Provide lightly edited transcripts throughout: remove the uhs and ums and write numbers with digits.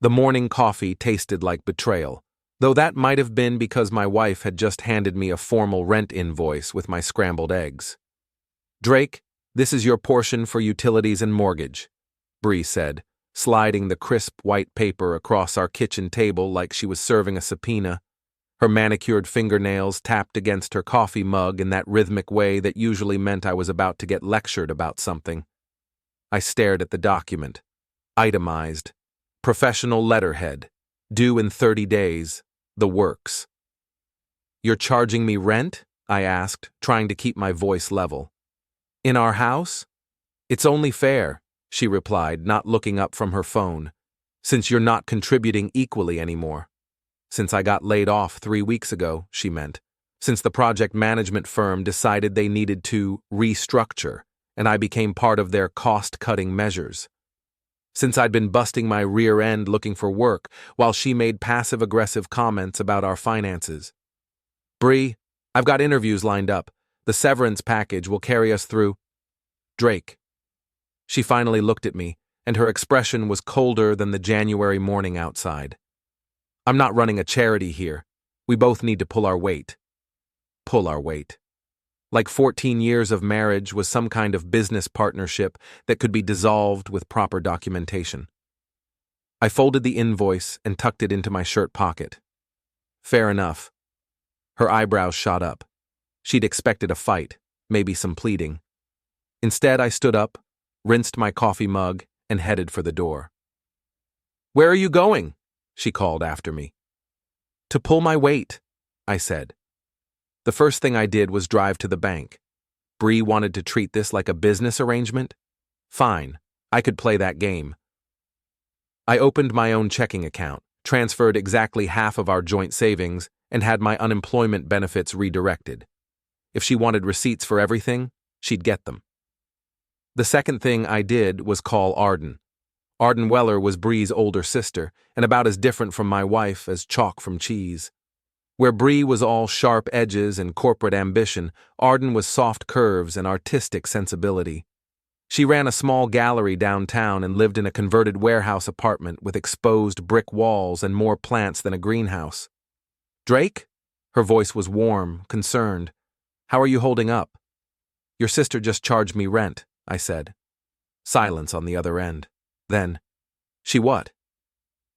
The morning coffee tasted like betrayal, though that might have been because my wife had just handed me a formal rent invoice with my scrambled eggs. "Drake, this is your portion for utilities and mortgage," Bree said, sliding the crisp white paper across our kitchen table like she was serving a subpoena. Her manicured fingernails tapped against her coffee mug in that rhythmic way that usually meant I was about to get lectured about something. I stared at the document. Itemized. Professional letterhead. Due in 30 days. The works. "You're charging me rent?" I asked, trying to keep my voice level. "In our house?" "It's only fair," she replied, not looking up from her phone, "since you're not contributing equally anymore." Since I got laid off 3 weeks ago, she meant. Since the project management firm decided they needed to restructure, and I became part of their cost-cutting measures. Since I'd been busting my rear end looking for work while she made passive-aggressive comments about our finances. "Bree, I've got interviews lined up. The severance package will carry us through." "Drake." She finally looked at me, and her expression was colder than the January morning outside. "I'm not running a charity here. We both need to pull our weight." Pull our weight. Like 14 years of marriage was some kind of business partnership that could be dissolved with proper documentation. I folded the invoice and tucked it into my shirt pocket. Fair enough. Her eyebrows shot up. She'd expected a fight, maybe some pleading. Instead, I stood up, rinsed my coffee mug, and headed for the door. "Where are you going?" she called after me. "To pull my weight," I said. The first thing I did was drive to the bank. Bree wanted to treat this like a business arrangement? Fine, I could play that game. I opened my own checking account, transferred exactly half of our joint savings, and had my unemployment benefits redirected. If she wanted receipts for everything, she'd get them. The second thing I did was call Arden. Arden Weller was Bree's older sister, and about as different from my wife as chalk from cheese. Where Bree was all sharp edges and corporate ambition, Arden was soft curves and artistic sensibility. She ran a small gallery downtown and lived in a converted warehouse apartment with exposed brick walls and more plants than a greenhouse. "Drake?" Her voice was warm, concerned. "How are you holding up?" "Your sister just charged me rent," I said. Silence on the other end. Then, "She what?"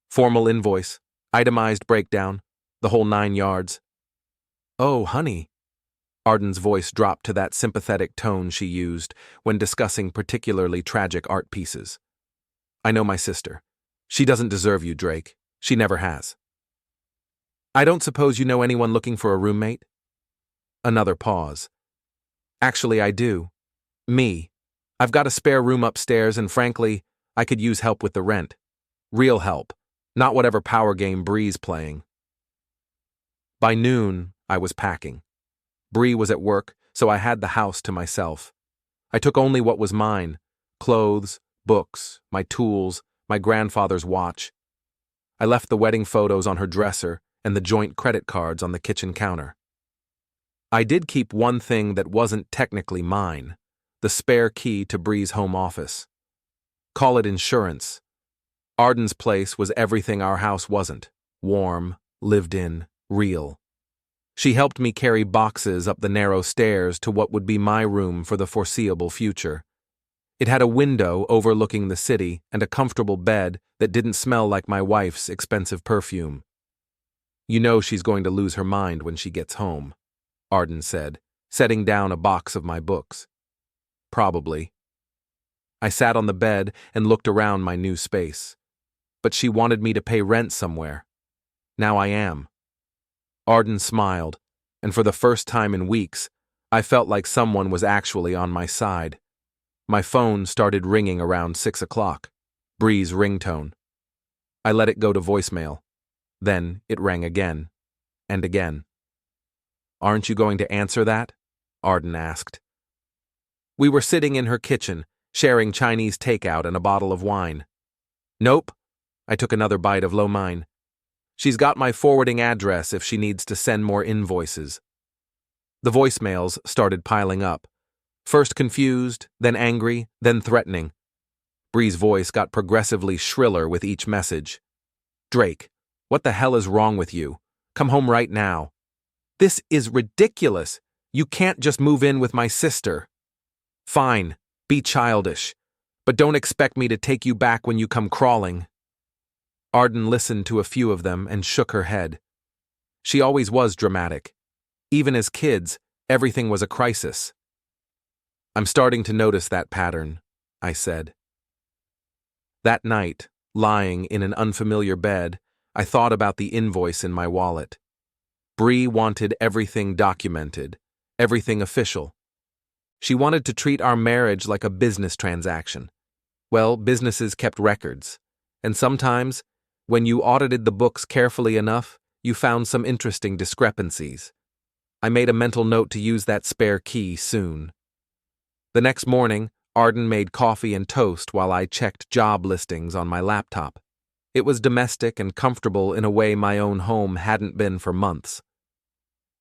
"Formal invoice, itemized breakdown, the whole 9 yards. "Oh, honey." Arden's voice dropped to that sympathetic tone she used when discussing particularly tragic art pieces. "I know my sister. She doesn't deserve you, Drake. She never has." "I don't suppose you know anyone looking for a roommate?" Another pause. "Actually, I do. Me. I've got a spare room upstairs, and frankly, I could use help with the rent. Real help, not whatever power game Bree's playing." By noon, I was packing. Bree was at work, so I had the house to myself. I took only what was mine: clothes, books, my tools, my grandfather's watch. I left the wedding photos on her dresser and the joint credit cards on the kitchen counter. I did keep one thing that wasn't technically mine: the spare key to Bree's home office. Call it insurance. Arden's place was everything our house wasn't: warm, lived in, real. She helped me carry boxes up the narrow stairs to what would be my room for the foreseeable future. It had a window overlooking the city and a comfortable bed that didn't smell like my wife's expensive perfume. "You know she's going to lose her mind when she gets home," Arden said, setting down a box of my books. "Probably." I sat on the bed and looked around my new space. But she wanted me to pay rent somewhere. Now I am. Arden smiled, and for the first time in weeks, I felt like someone was actually on my side. My phone started ringing around 6 o'clock, Bree's ringtone. I let it go to voicemail. Then it rang again, and again. "Aren't you going to answer that?" Arden asked. We were sitting in her kitchen, sharing Chinese takeout and a bottle of wine. "Nope." I took another bite of lo mein. "She's got my forwarding address if she needs to send more invoices." The voicemails started piling up. First confused, then angry, then threatening. Bree's voice got progressively shriller with each message. Drake, what the hell is wrong with you? Come home right now. This is ridiculous. You can't just move in with my sister. Fine, be childish, but don't expect me to take you back when you come crawling. Arden listened to a few of them and shook her head. She always was dramatic. Even as kids, everything was a crisis. I'm starting to notice that pattern, I said. That night, lying in an unfamiliar bed, I thought about the invoice in my wallet. Bree wanted everything documented, everything official. She wanted to treat our marriage like a business transaction. Well, businesses kept records, and sometimes, when you audited the books carefully enough, you found some interesting discrepancies. I made a mental note to use that spare key soon. The next morning, Arden made coffee and toast while I checked job listings on my laptop. It was domestic and comfortable in a way my own home hadn't been for months.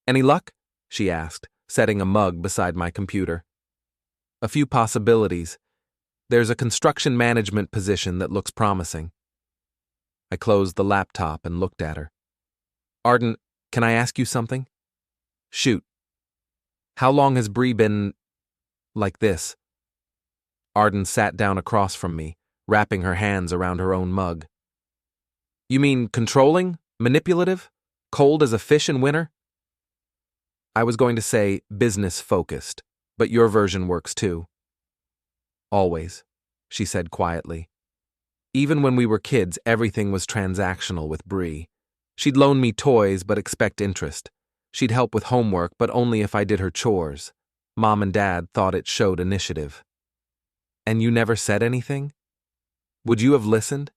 Any luck? She asked, setting a mug beside my computer. A few possibilities. There's a construction management position that looks promising. I closed the laptop and looked at her. Arden, can I ask you something? Shoot. How long has Bree been like this? Arden sat down across from me, wrapping her hands around her own mug. You mean controlling? Manipulative? Cold as a fish in winter? I was going to say business-focused, but your version works too. Always, she said quietly. Even when we were kids, everything was transactional with Bree. She'd loan me toys but expect interest. She'd help with homework, but only if I did her chores. Mom and Dad thought it showed initiative. And you never said anything? Would you have listened?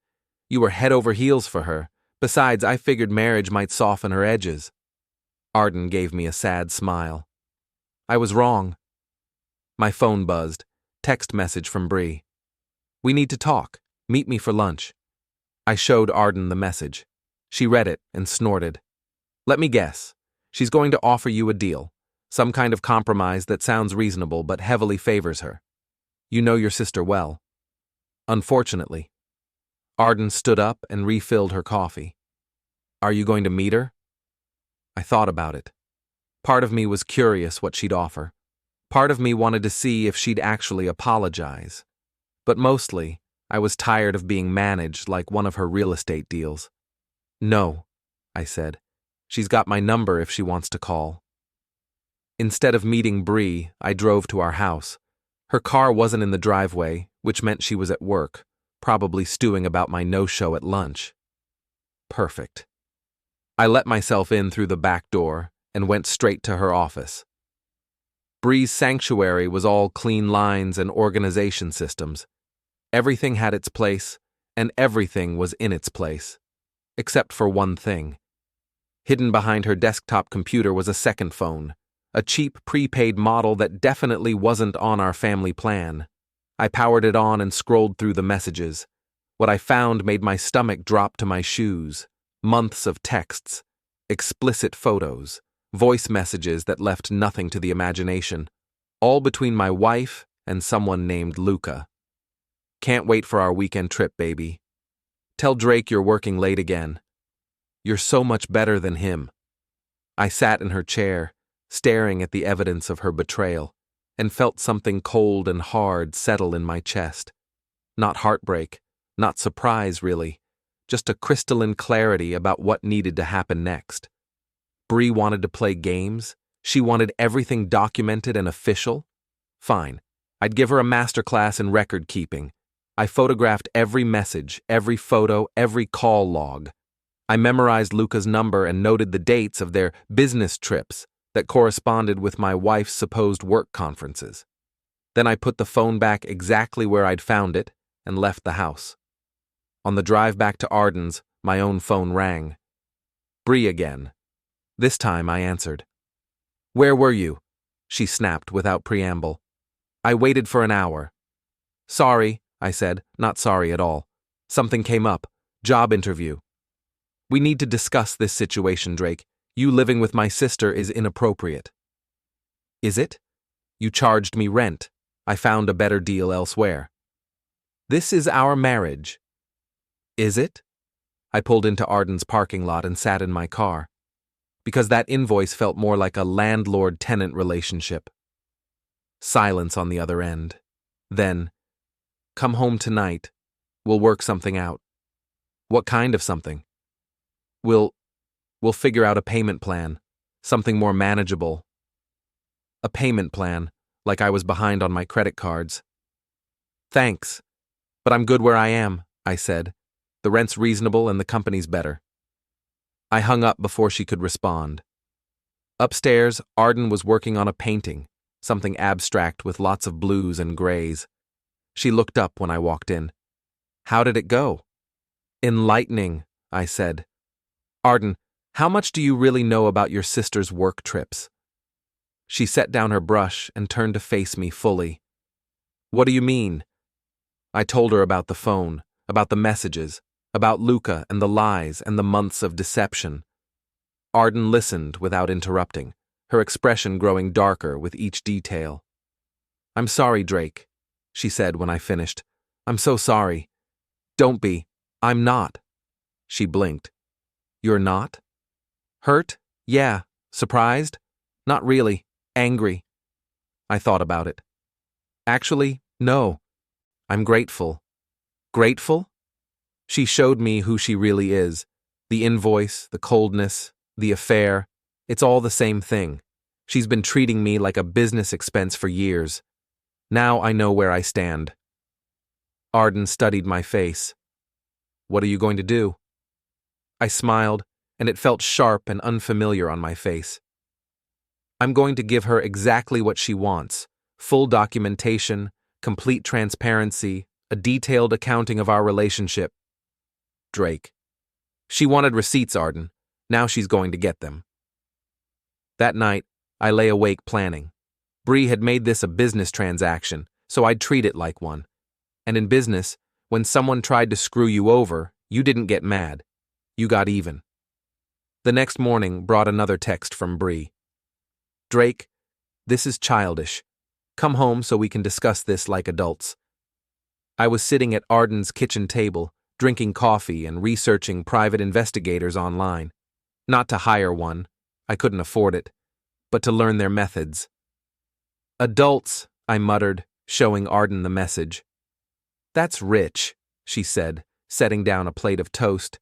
You were head over heels for her. Besides, I figured marriage might soften her edges. Arden gave me a sad smile. I was wrong. My phone buzzed. Text message from Bree. We need to talk. Meet me for lunch. I showed Arden the message. She read it and snorted. Let me guess. She's going to offer you a deal. Some kind of compromise that sounds reasonable but heavily favors her. You know your sister well. Unfortunately. Arden stood up and refilled her coffee. Are you going to meet her? I thought about it. Part of me was curious what she'd offer. Part of me wanted to see if she'd actually apologize. But mostly, I was tired of being managed like one of her real estate deals. No, I said. She's got my number if she wants to call. Instead of meeting Bree, I drove to our house. Her car wasn't in the driveway, which meant she was at work, probably stewing about my no-show at lunch. Perfect. I let myself in through the back door and went straight to her office. Bree's sanctuary was all clean lines and organization systems. Everything had its place, and everything was in its place. Except for one thing. Hidden behind her desktop computer was a second phone, a cheap prepaid model that definitely wasn't on our family plan. I powered it on and scrolled through the messages. What I found made my stomach drop to my shoes. Months of texts, explicit photos, voice messages that left nothing to the imagination, all between my wife and someone named Luca. Can't wait for our weekend trip, baby. Tell Drake you're working late again. You're so much better than him. I sat in her chair, staring at the evidence of her betrayal, and felt something cold and hard settle in my chest. Not heartbreak, not surprise, really. Just a crystalline clarity about what needed to happen next. Bree wanted to play games. She wanted everything documented and official. Fine. I'd give her a masterclass in record keeping. I photographed every message, every photo, every call log. I memorized Luca's number and noted the dates of their business trips that corresponded with my wife's supposed work conferences. Then I put the phone back exactly where I'd found it and left the house. On the drive back to Arden's, my own phone rang. Bree again. This time I answered. Where were you? She snapped without preamble. I waited for an hour. Sorry, I said, not sorry at all. Something came up. Job interview. We need to discuss this situation, Drake. You living with my sister is inappropriate. Is it? You charged me rent. I found a better deal elsewhere. This is our marriage. Is it? I pulled into Arden's parking lot and sat in my car. Because that invoice felt more like a landlord-tenant relationship. Silence on the other end. Then, "Come home tonight. We'll work something out." "What kind of something?" We'll figure out a payment plan. Something more manageable." A payment plan, like I was behind on my credit cards. "Thanks, but I'm good where I am," I said. "The rent's reasonable and the company's better." I hung up before she could respond. Upstairs, Arden was working on a painting, something abstract with lots of blues and grays. She looked up when I walked in. "How did it go?" "Enlightening," I said. "Arden, how much do you really know about your sister's work trips?" She set down her brush and turned to face me fully. "What do you mean?" I told her about the phone, about the messages, about Luca and the lies and the months of deception. Arden listened without interrupting, her expression growing darker with each detail. "I'm sorry, Drake," she said when I finished. "I'm so sorry." "Don't be. I'm not." She blinked. "You're not?" "Hurt? Yeah. Surprised? Not really. Angry." I thought about it. "Actually, no. I'm grateful." "Grateful?" She showed me who she really is. The invoice, the coldness, the affair. It's all the same thing. She's been treating me like a business expense for years. Now I know where I stand. Arden studied my face. "What are you going to do?" I smiled, and it felt sharp and unfamiliar on my face. "I'm going to give her exactly what she wants. Full documentation, complete transparency, a detailed accounting of our relationship." Drake. "She wanted receipts, Arden. Now she's going to get them." That night, I lay awake planning. Bree had made this a business transaction, so I'd treat it like one. And in business, when someone tried to screw you over, you didn't get mad. You got even. The next morning brought another text from Bree. "Drake, this is childish. Come home so we can discuss this like adults." I was sitting at Arden's kitchen table, drinking coffee and researching private investigators online. Not to hire one, I couldn't afford it, but to learn their methods. "Adults," I muttered, showing Arden the message. "That's rich," she said, setting down a plate of toast.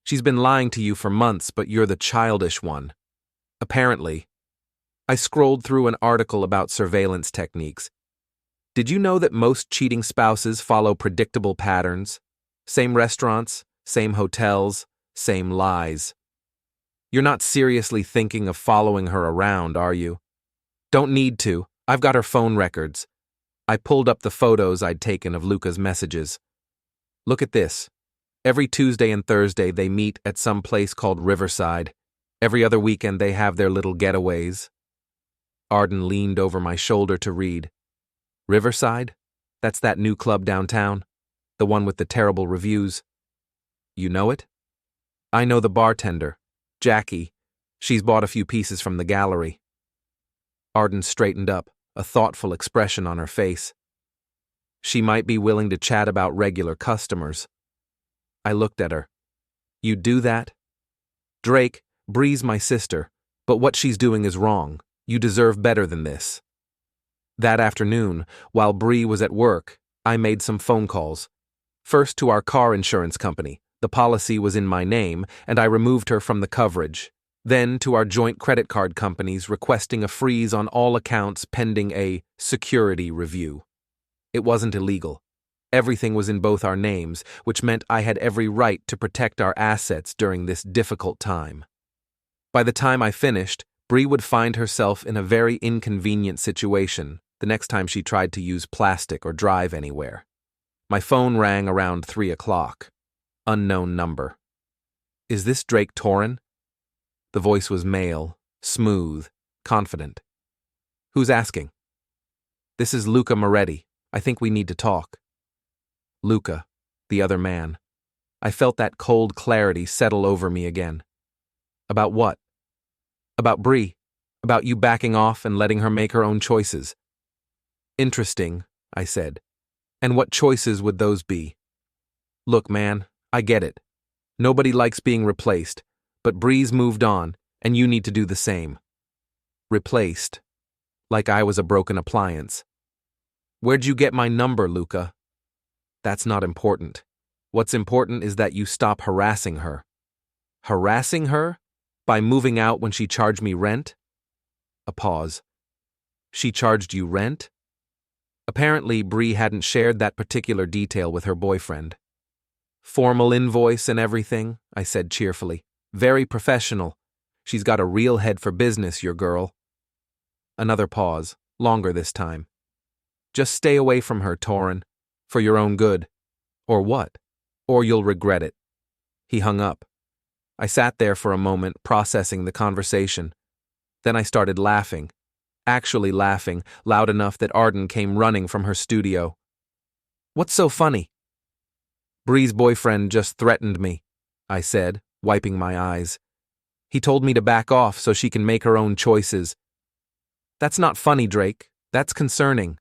"She's been lying to you for months, but you're the childish one." Apparently. I scrolled through an article about surveillance techniques. Did you know that most cheating spouses follow predictable patterns? Same restaurants, same hotels, same lies. You're not seriously thinking of following her around, are you? Don't need to. I've got her phone records. I pulled up the photos I'd taken of Luca's messages. Look at this. Every Tuesday and Thursday they meet at some place called Riverside. Every other weekend they have their little getaways. Arden leaned over my shoulder to read. Riverside? That's that new club downtown? The one with the terrible reviews. You know it? I know the bartender, Jackie. She's bought a few pieces from the gallery. Arden straightened up, a thoughtful expression on her face. She might be willing to chat about regular customers. I looked at her. You do that? Drake, Bree's my sister, but what she's doing is wrong. You deserve better than this. That afternoon, while Bree was at work, I made some phone calls. First to our car insurance company. The policy was in my name, and I removed her from the coverage. Then to our joint credit card companies requesting a freeze on all accounts pending a security review. It wasn't illegal. Everything was in both our names, which meant I had every right to protect our assets during this difficult time. By the time I finished, Bree would find herself in a very inconvenient situation the next time she tried to use plastic or drive anywhere. My phone rang around 3 o'clock. Unknown number. Is this Drake Torrin? The voice was male, smooth, confident. Who's asking? This is Luca Moretti. I think we need to talk. Luca, the other man. I felt that cold clarity settle over me again. About what? About Bree. About you backing off and letting her make her own choices. Interesting, I said. And what choices would those be? Look, man, I get it. Nobody likes being replaced, but Bree's moved on, and you need to do the same. Replaced. Like I was a broken appliance. Where'd you get my number, Luca? That's not important. What's important is that you stop harassing her. Harassing her? By moving out when she charged me rent? A pause. She charged you rent? Apparently, Bree hadn't shared that particular detail with her boyfriend. Formal invoice and everything, I said cheerfully. Very professional. She's got a real head for business, your girl. Another pause, longer this time. Just stay away from her, Torin. For your own good. Or what? Or you'll regret it. He hung up. I sat there for a moment, processing the conversation. Then I started laughing. Actually laughing, loud enough that Arden came running from her studio. What's so funny? Bree's boyfriend just threatened me, I said, wiping my eyes. He told me to back off so she can make her own choices. That's not funny, Drake. That's concerning.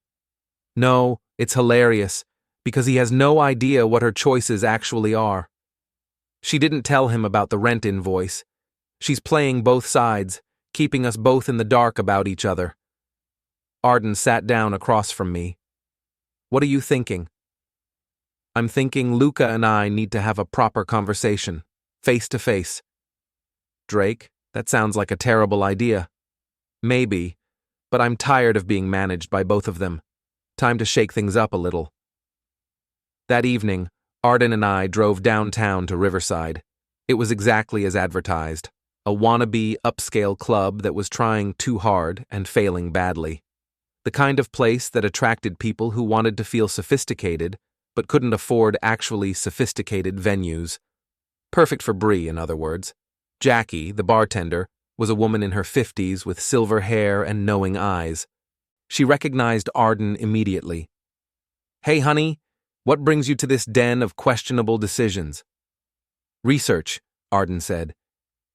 No, it's hilarious, because he has no idea what her choices actually are. She didn't tell him about the rent invoice. She's playing both sides, keeping us both in the dark about each other. Arden sat down across from me. What are you thinking? I'm thinking Luca and I need to have a proper conversation, face to face. Drake, that sounds like a terrible idea. Maybe, but I'm tired of being managed by both of them. Time to shake things up a little. That evening, Arden and I drove downtown to Riverside. It was exactly as advertised. A wannabe upscale club that was trying too hard and failing badly. The kind of place that attracted people who wanted to feel sophisticated, but couldn't afford actually sophisticated venues. Perfect for Bree, in other words. Jackie, the bartender, was a woman in her 50s with silver hair and knowing eyes. She recognized Arden immediately. Hey, honey, what brings you to this den of questionable decisions? Research, Arden said.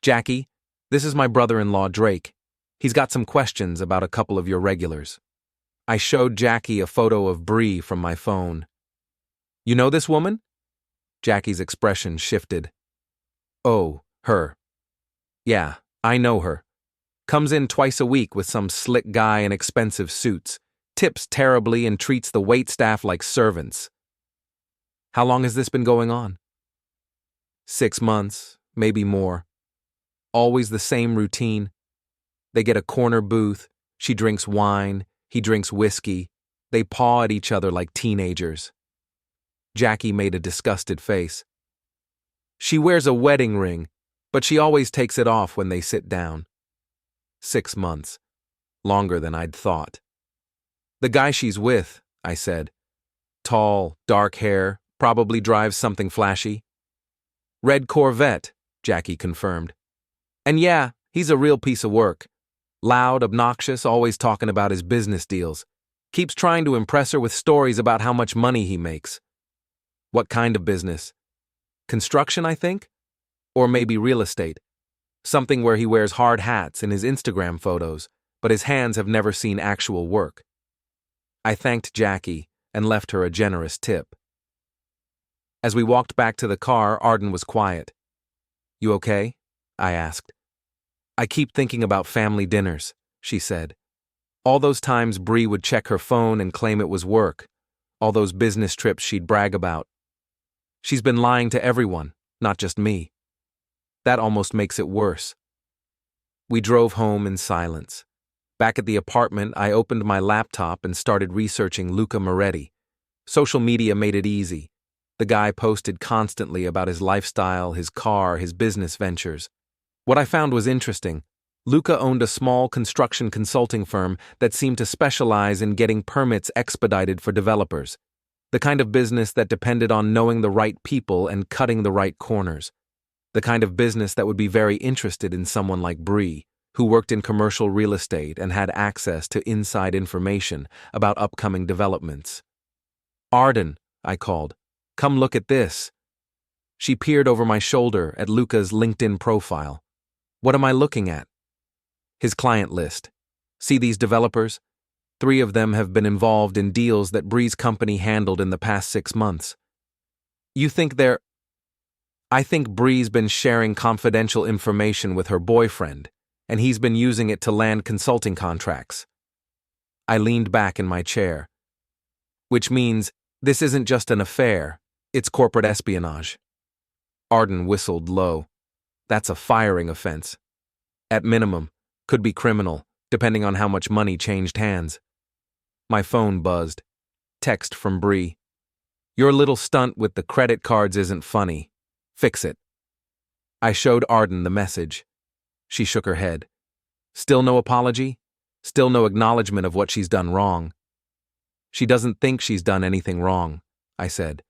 Jackie, this is my brother-in-law, Drake. He's got some questions about a couple of your regulars. I showed Jackie a photo of Bree from my phone. You know this woman? Jackie's expression shifted. Oh, her. Yeah, I know her. Comes in twice a week with some slick guy in expensive suits, tips terribly and treats the waitstaff like servants. How long has this been going on? 6 months, maybe more. Always the same routine. They get a corner booth, she drinks wine, he drinks whiskey, they paw at each other like teenagers. Jackie made a disgusted face. She wears a wedding ring, but she always takes it off when they sit down. 6 months. Longer than I'd thought. The guy she's with, I said. Tall, dark hair, probably drives something flashy. Red Corvette, Jackie confirmed. And yeah, he's a real piece of work. Loud, obnoxious, always talking about his business deals. Keeps trying to impress her with stories about how much money he makes. What kind of business? Construction, I think? Or maybe real estate. Something where he wears hard hats in his Instagram photos, but his hands have never seen actual work. I thanked Jackie and left her a generous tip. As we walked back to the car, Arden was quiet. You okay? I asked. I keep thinking about family dinners, she said. All those times Bree would check her phone and claim it was work. All those business trips she'd brag about. She's been lying to everyone, not just me. That almost makes it worse. We drove home in silence. Back at the apartment, I opened my laptop and started researching Luca Moretti. Social media made it easy. The guy posted constantly about his lifestyle, his car, his business ventures. What I found was interesting. Luca owned a small construction consulting firm that seemed to specialize in getting permits expedited for developers. The kind of business that depended on knowing the right people and cutting the right corners. The kind of business that would be very interested in someone like Bree, who worked in commercial real estate and had access to inside information about upcoming developments. Arden, I called. Come look at this. She peered over my shoulder at Luca's LinkedIn profile. What am I looking at? His client list. See these developers? 3 of them have been involved in deals that Bree's company handled in the past 6 months. You think they're... I think Bree's been sharing confidential information with her boyfriend, and he's been using it to land consulting contracts. I leaned back in my chair. Which means this isn't just an affair, it's corporate espionage. Arden whistled low. That's a firing offense. At minimum, could be criminal, depending on how much money changed hands. My phone buzzed. Text from Bree. Your little stunt with the credit cards isn't funny. Fix it. I showed Arden the message. She shook her head. Still no apology? Still no acknowledgement of what she's done wrong. She doesn't think she's done anything wrong, I said.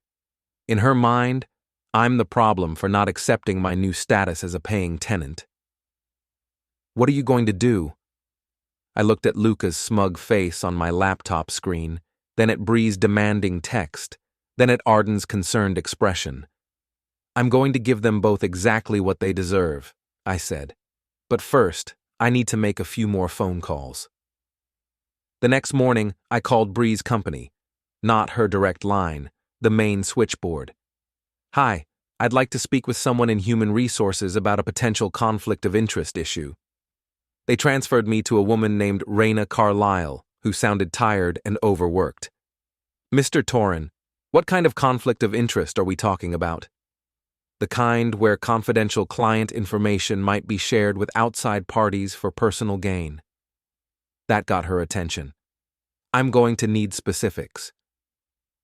In her mind, I'm the problem for not accepting my new status as a paying tenant. What are you going to do? I looked at Luca's smug face on my laptop screen, then at Bree's demanding text, then at Arden's concerned expression. I'm going to give them both exactly what they deserve, I said. But first, I need to make a few more phone calls. The next morning, I called Bree's company, not her direct line, the main switchboard. Hi, I'd like to speak with someone in human resources about a potential conflict of interest issue. They transferred me to a woman named Raina Carlisle, who sounded tired and overworked. Mr. Torren, what kind of conflict of interest are we talking about? The kind where confidential client information might be shared with outside parties for personal gain. That got her attention. I'm going to need specifics.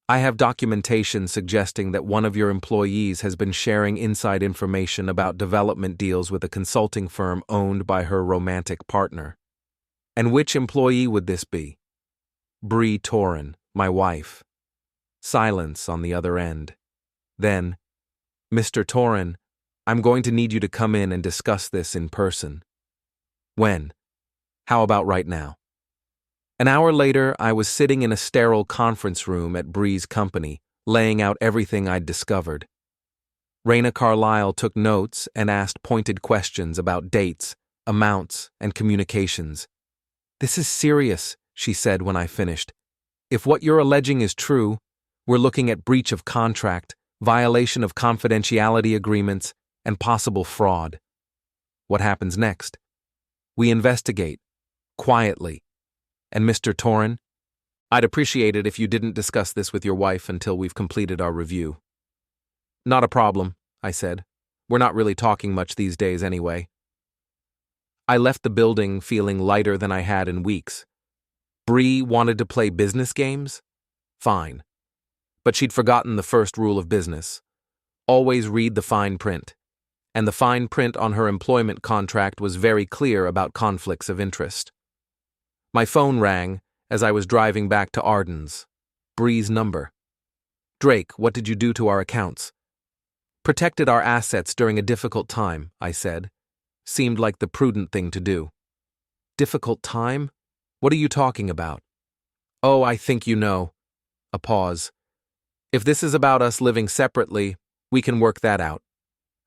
I have documentation suggesting that one of your employees has been sharing inside information about development deals with a consulting firm owned by her romantic partner. And which employee would this be? Bree Torren, my wife. Silence on the other end. Then, Mr. Torren, I'm going to need you to come in and discuss this in person. When? How about right now? An hour later, I was sitting in a sterile conference room at Bree's company, laying out everything I'd discovered. Raina Carlisle took notes and asked pointed questions about dates, amounts, and communications. This is serious, she said when I finished. If what you're alleging is true, we're looking at breach of contract, violation of confidentiality agreements, and possible fraud. What happens next? We investigate, quietly. And Mr. Torren, I'd appreciate it if you didn't discuss this with your wife until we've completed our review. Not a problem, I said. We're not really talking much these days anyway. I left the building feeling lighter than I had in weeks. Bree wanted to play business games? Fine. But she'd forgotten the first rule of business. Always read the fine print. And the fine print on her employment contract was very clear about conflicts of interest. My phone rang as I was driving back to Arden's. Bree's number. Drake, what did you do to our accounts? Protected our assets during a difficult time, I said. Seemed like the prudent thing to do. Difficult time? What are you talking about? Oh, I think you know. A pause. If this is about us living separately, we can work that out.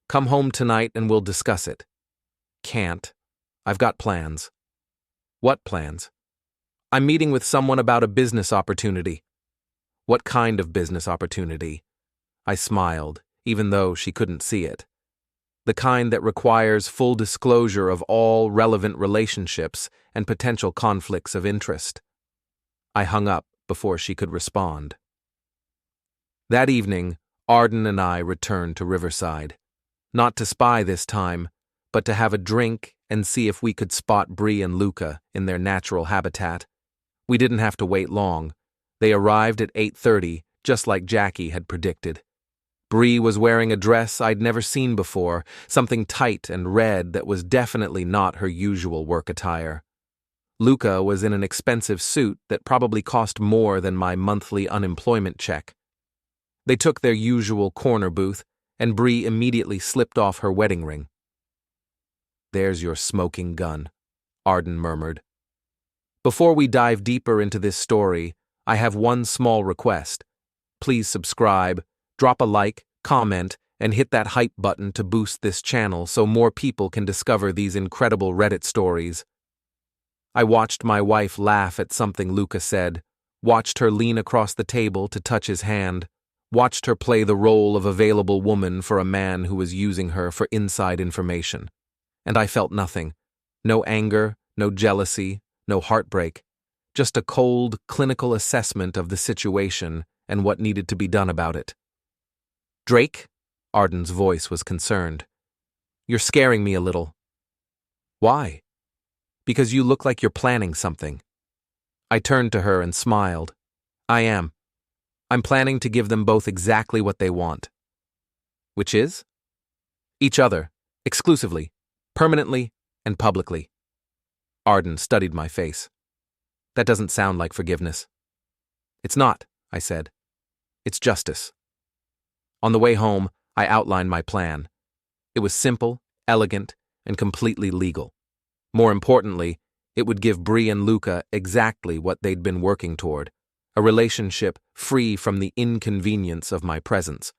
Come home tonight and we'll discuss it. Can't. I've got plans. What plans? I'm meeting with someone about a business opportunity. What kind of business opportunity? I smiled, even though she couldn't see it. The kind that requires full disclosure of all relevant relationships and potential conflicts of interest. I hung up before she could respond. That evening, Arden and I returned to Riverside. Not to spy this time, but to have a drink and see if we could spot Bree and Luca in their natural habitat. We didn't have to wait long. They arrived at 8:30, just like Jackie had predicted. Bree was wearing a dress I'd never seen before, something tight and red that was definitely not her usual work attire. Luca was in an expensive suit that probably cost more than my monthly unemployment check. They took their usual corner booth, and Bree immediately slipped off her wedding ring. There's your smoking gun, Arden murmured. Before we dive deeper into this story, I have one small request. Please subscribe, drop a like, comment, and hit that hype button to boost this channel so more people can discover these incredible Reddit stories. I watched my wife laugh at something Luca said, watched her lean across the table to touch his hand, watched her play the role of available woman for a man who was using her for inside information. And I felt nothing. No anger, no jealousy, no heartbreak. Just a cold, clinical assessment of the situation and what needed to be done about it. "Drake?" Arden's voice was concerned. "You're scaring me a little." "Why?" "Because you look like you're planning something." I turned to her and smiled. "I am. I'm planning to give them both exactly what they want." "Which is?" "Each other, exclusively, permanently, and publicly." Arden studied my face. "That doesn't sound like forgiveness." "It's not," I said. "It's justice." On the way home, I outlined my plan. It was simple, elegant, and completely legal. More importantly, it would give Bree and Luca exactly what they'd been working toward, a relationship free from the inconvenience of my presence.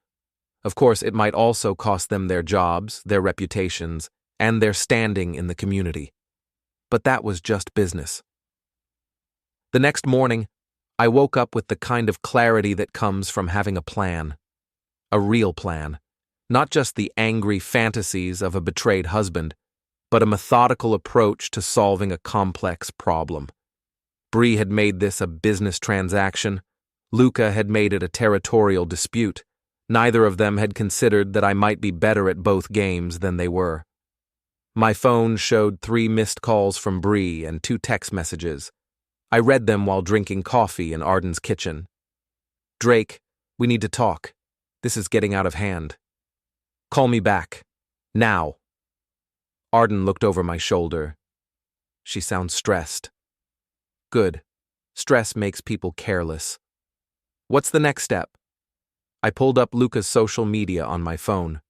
Of course, it might also cost them their jobs, their reputations, and their standing in the community. But that was just business. The next morning, I woke up with the kind of clarity that comes from having a plan. A real plan. Not just the angry fantasies of a betrayed husband, but a methodical approach to solving a complex problem. Bree had made this a business transaction. Luca had made it a territorial dispute. Neither of them had considered that I might be better at both games than they were. My phone showed 3 missed calls from Bree and 2 text messages. I read them while drinking coffee in Arden's kitchen. "Drake, we need to talk. This is getting out of hand. Call me back. Now." Arden looked over my shoulder. "She sounds stressed." "Good. Stress makes people careless." "What's the next step?" I pulled up Luca's social media on my phone.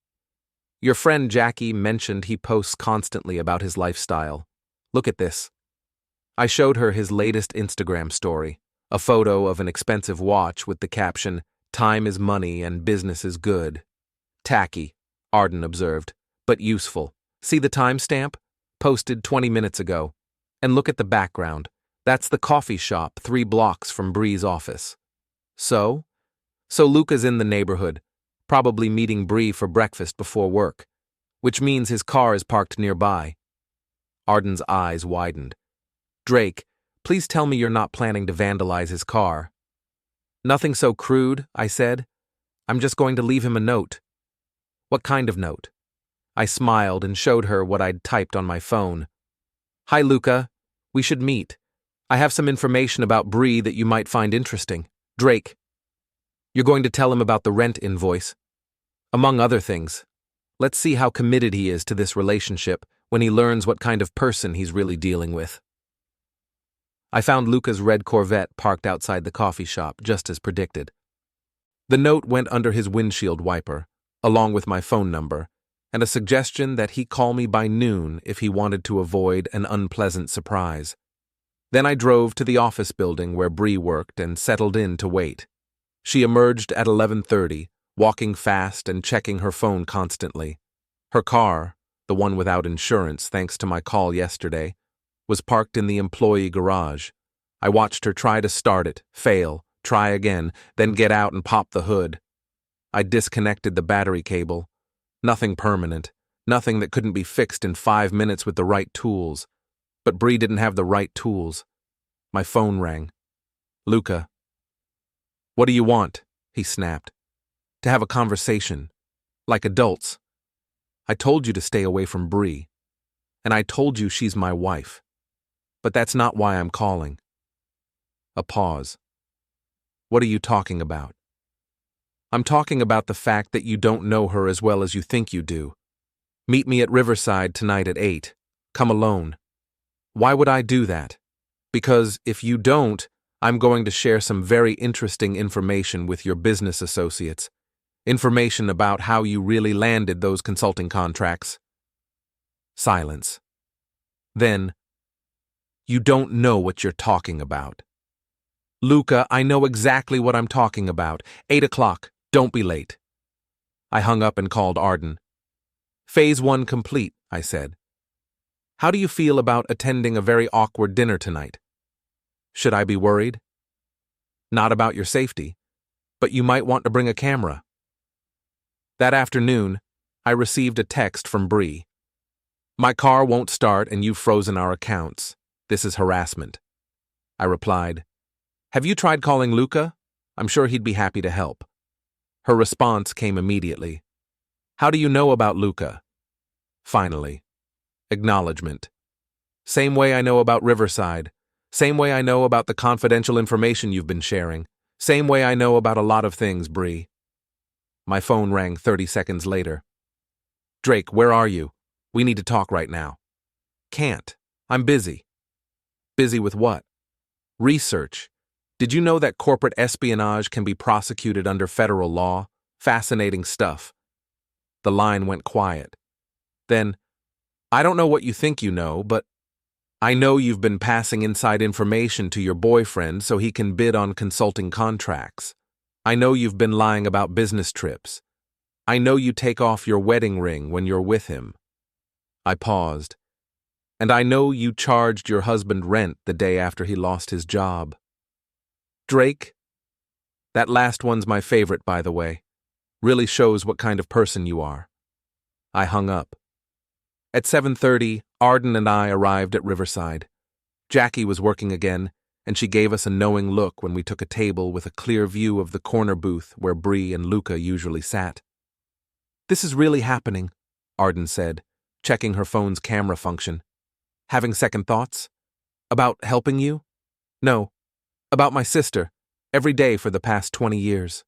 "Your friend Jackie mentioned he posts constantly about his lifestyle. Look at this." I showed her his latest Instagram story, a photo of an expensive watch with the caption, "Time is money and business is good." "Tacky," Arden observed, "but useful. See the timestamp? Posted 20 minutes ago. And look at the background. That's the coffee shop 3 blocks from Bree's office." So Luca's in the neighborhood, probably meeting Bree for breakfast before work, which means his car is parked nearby. Arden's eyes widened. "Drake, please tell me you're not planning to vandalize his car." "Nothing so crude," I said. "I'm just going to leave him a note." "What kind of note?" I smiled and showed her what I'd typed on my phone. "Hi, Luca. We should meet. I have some information about Bree that you might find interesting. Drake. You're going to tell him about the rent invoice. Among other things. Let's see how committed he is to this relationship when he learns what kind of person he's really dealing with." I found Luca's red Corvette parked outside the coffee shop, just as predicted. The note went under his windshield wiper, along with my phone number, and a suggestion that he call me by noon if he wanted to avoid an unpleasant surprise. Then I drove to the office building where Bree worked and settled in to wait. She emerged at 11:30, walking fast and checking her phone constantly. Her car, the one without insurance thanks to my call yesterday, was parked in the employee garage. I watched her try to start it, fail, try again, then get out and pop the hood. I disconnected the battery cable. Nothing permanent, nothing that couldn't be fixed in 5 minutes with the right tools. But Bree didn't have the right tools. My phone rang. "Luca." "What do you want?" he snapped. "To have a conversation. Like adults. I told you to stay away from Bree. And I told you she's my wife. But that's not why I'm calling." A pause. "What are you talking about?" "I'm talking about the fact that you don't know her as well as you think you do. Meet me at Riverside tonight at 8. Come alone." "Why would I do that?" "Because if you don't, I'm going to share some very interesting information with your business associates. Information about how you really landed those consulting contracts." Silence. Then, "You don't know what you're talking about." "Luca, I know exactly what I'm talking about. 8 o'clock. Don't be late." I hung up and called Arden. "Phase 1 complete," I said. "How do you feel about attending a very awkward dinner tonight?" "Should I be worried?" "Not about your safety. But you might want to bring a camera. That afternoon, I received a text from Bree. My car won't start and you've frozen our accounts. This is harassment. I replied, have you tried calling Luca? I'm sure he'd be happy to help. Her response came immediately. How do you know about Luca? Finally. Acknowledgement. Same way I know about Riverside. Same way I know about the confidential information you've been sharing. Same way I know about a lot of things, Bree. My phone rang 30 seconds later. Drake, where are you? We need to talk right now. Can't. I'm busy. Busy with what? Research. Did you know that corporate espionage can be prosecuted under federal law? Fascinating stuff. The line went quiet. Then, I don't know what you think you know, but I know you've been passing inside information to your boyfriend so he can bid on consulting contracts. I know you've been lying about business trips. I know you take off your wedding ring when you're with him. I paused. And I know you charged your husband rent the day after he lost his job. Drake? That last one's my favorite, by the way. Really shows what kind of person you are. I hung up. At 7:30, Arden and I arrived at Riverside. Jackie was working again, and she gave us a knowing look when we took a table with a clear view of the corner booth where Bree and Luca usually sat. This is really happening, Arden said, checking her phone's camera function. Having second thoughts? About helping you? No. About my sister, every day for the past 20 years.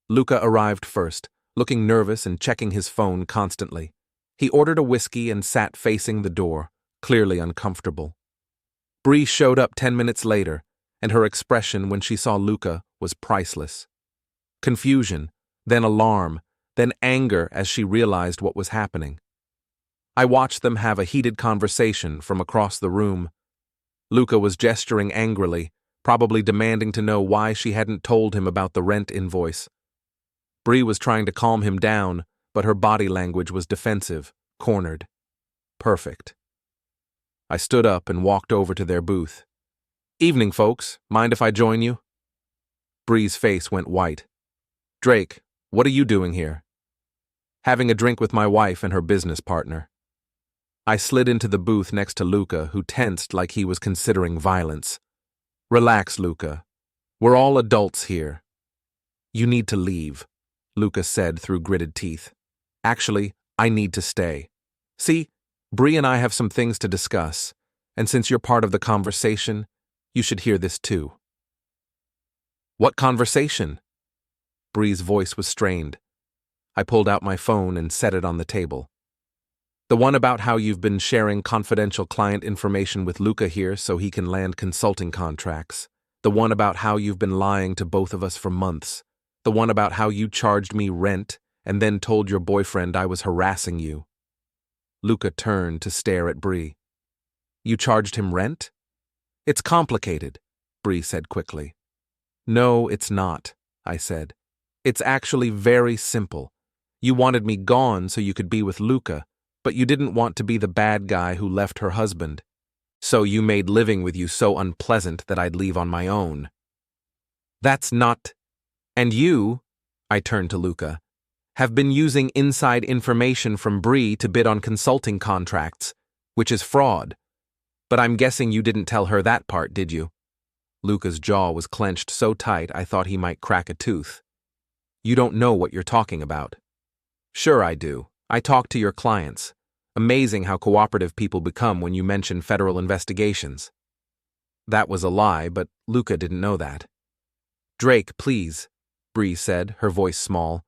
Luca arrived first, looking nervous and checking his phone constantly. He ordered a whiskey and sat facing the door, clearly uncomfortable. Bree showed up 10 minutes later, and her expression when she saw Luca was priceless. Confusion, then alarm, then anger as she realized what was happening. I watched them have a heated conversation from across the room. Luca was gesturing angrily, probably demanding to know why she hadn't told him about the rent invoice. Bree was trying to calm him down, but her body language was defensive, cornered. Perfect. I stood up and walked over to their booth. Evening, folks. Mind if I join you? Bree's face went white. Drake, what are you doing here? Having a drink with my wife and her business partner. I slid into the booth next to Luca, who tensed like he was considering violence. Relax, Luca. We're all adults here. You need to leave, Luca said through gritted teeth. Actually, I need to stay. See, Bree and I have some things to discuss, and since you're part of the conversation, you should hear this too. What conversation? Bree's voice was strained. I pulled out my phone and set it on the table. The one about how you've been sharing confidential client information with Luca here so he can land consulting contracts. The one about how you've been lying to both of us for months. The one about how you charged me rent and then told your boyfriend I was harassing you. Luca turned to stare at Bree. You charged him rent? It's complicated, Bree said quickly. No, it's not, I said. It's actually very simple. You wanted me gone so you could be with Luca, but you didn't want to be the bad guy who left her husband. So you made living with you so unpleasant that I'd leave on my own. That's not... And you, I turned to Luca, have been using inside information from Bree to bid on consulting contracts, which is fraud. But I'm guessing you didn't tell her that part, did you? Luca's jaw was clenched so tight I thought he might crack a tooth. You don't know what you're talking about. Sure I do. I talk to your clients. Amazing how cooperative people become when you mention federal investigations. That was a lie, but Luca didn't know that. Drake, please, Bree said, her voice small.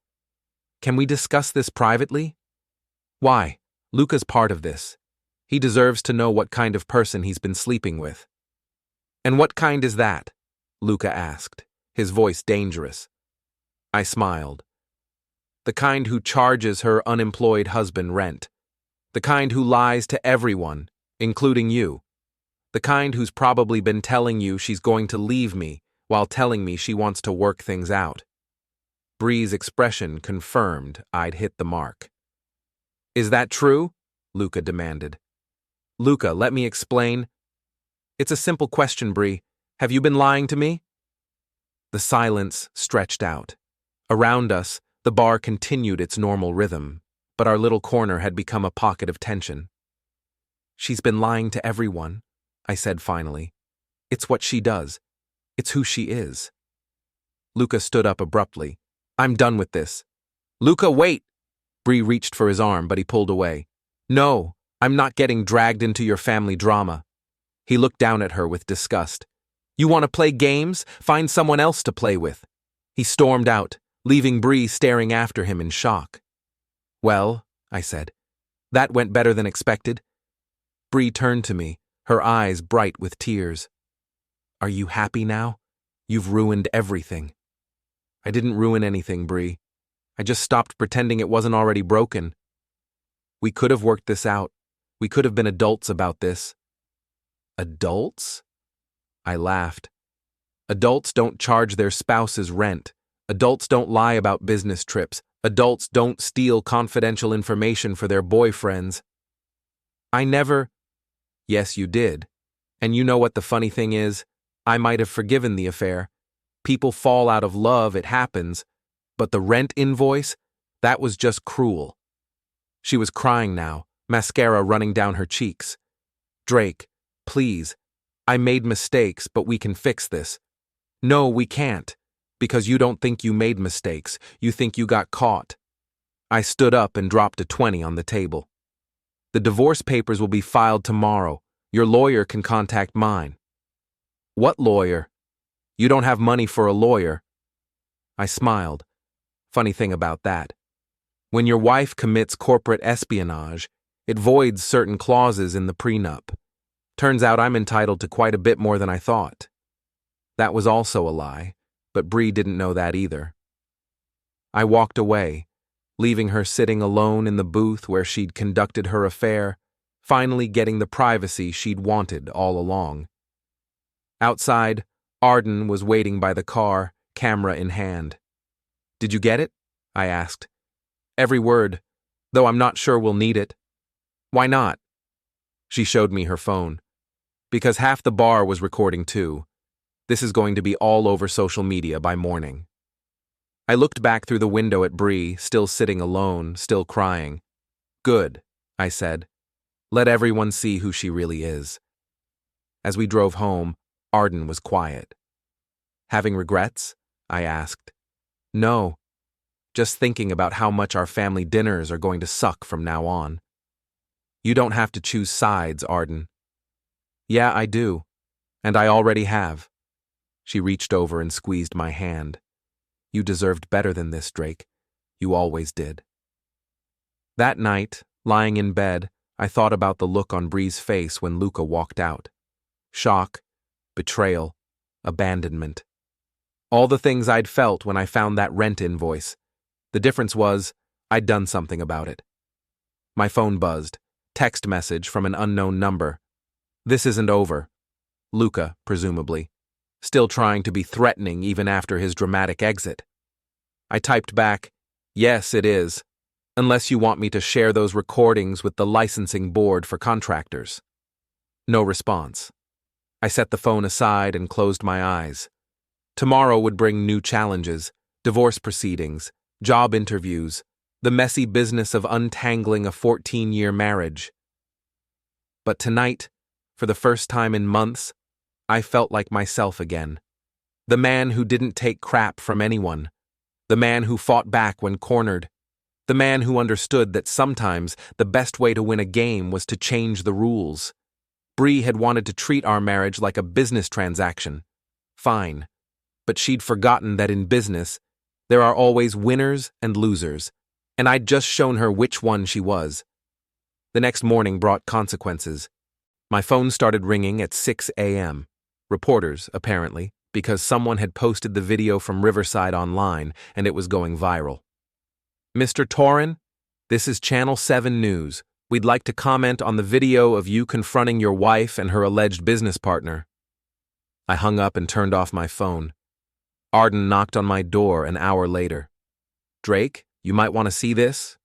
Can we discuss this privately? Why? Luca's part of this. He deserves to know what kind of person he's been sleeping with. And what kind is that? Luca asked, his voice dangerous. I smiled. The kind who charges her unemployed husband rent. The kind who lies to everyone, including you. The kind who's probably been telling you she's going to leave me while telling me she wants to work things out. Bree's expression confirmed I'd hit the mark. Is that true? Luca demanded. Luca, let me explain. It's a simple question, Bree. Have you been lying to me? The silence stretched out. Around us, the bar continued its normal rhythm, but our little corner had become a pocket of tension. "She's been lying to everyone," I said finally. "It's what she does. It's who she is." Luca stood up abruptly. "I'm done with this." "Luca, wait!" Bree reached for his arm, but he pulled away. "No, I'm not getting dragged into your family drama." He looked down at her with disgust. "You want to play games? Find someone else to play with." He stormed out, leaving Bree staring after him in shock. "Well," I said, "that went better than expected." Bree turned to me, her eyes bright with tears. "Are you happy now? You've ruined everything." "I didn't ruin anything, Bree. I just stopped pretending it wasn't already broken. We could have worked this out. We could have been adults about this." "Adults?" I laughed. "Adults don't charge their spouses rent. Adults don't lie about business trips. Adults don't steal confidential information for their boyfriends." "I never—" "Yes, you did. And you know what the funny thing is? I might have forgiven the affair. People fall out of love, it happens. But the rent invoice? That was just cruel." She was crying now, mascara running down her cheeks. "Drake, please. I made mistakes, but we can fix this." "No, we can't. Because you don't think you made mistakes. You think you got caught." I stood up and dropped a 20 on the table. "The divorce papers will be filed tomorrow. Your lawyer can contact mine." "What lawyer? You don't have money for a lawyer." I smiled. Funny thing about that. When your wife commits corporate espionage, it voids certain clauses in the prenup. Turns out I'm entitled to quite a bit more than I thought. That was also a lie, but Bree didn't know that either. I walked away, leaving her sitting alone in the booth where she'd conducted her affair, finally getting the privacy she'd wanted all along. Outside, Arden was waiting by the car, camera in hand. "Did you get it?" I asked. "Every word, though I'm not sure we'll need it." "Why not?" She showed me her phone. "Because half the bar was recording too. This is going to be all over social media by morning." I looked back through the window at Bree, still sitting alone, still crying. "Good," I said. "Let everyone see who she really is." As we drove home, Arden was quiet. "Having regrets?" I asked. "No. Just thinking about how much our family dinners are going to suck from now on." "You don't have to choose sides, Arden." "Yeah, I do. And I already have." She reached over and squeezed my hand. "You deserved better than this, Drake. You always did." That night, lying in bed, I thought about the look on Bree's face when Luca walked out. Shock, betrayal, abandonment. All the things I'd felt when I found that rent invoice. The difference was, I'd done something about it. My phone buzzed. Text message from an unknown number. "This isn't over." Luca, presumably. Still trying to be threatening even after his dramatic exit. I typed back, "Yes, it is. Unless you want me to share those recordings with the licensing board for contractors." No response. I set the phone aside and closed my eyes. Tomorrow would bring new challenges, divorce proceedings, job interviews, the messy business of untangling a 14-year marriage. But tonight, for the first time in months, I felt like myself again. The man who didn't take crap from anyone. The man who fought back when cornered. The man who understood that sometimes the best way to win a game was to change the rules. Bree had wanted to treat our marriage like a business transaction. Fine. But she'd forgotten that in business, there are always winners and losers, and I'd just shown her which one she was. The next morning brought consequences. My phone started ringing at 6 a.m. Reporters, apparently, because someone had posted the video from Riverside online and it was going viral. "Mr. Torrin, this is Channel 7 News. We'd like to comment on the video of you confronting your wife and her alleged business partner." I hung up and turned off my phone. Arden knocked on my door an hour later. "Drake, you might want to see this."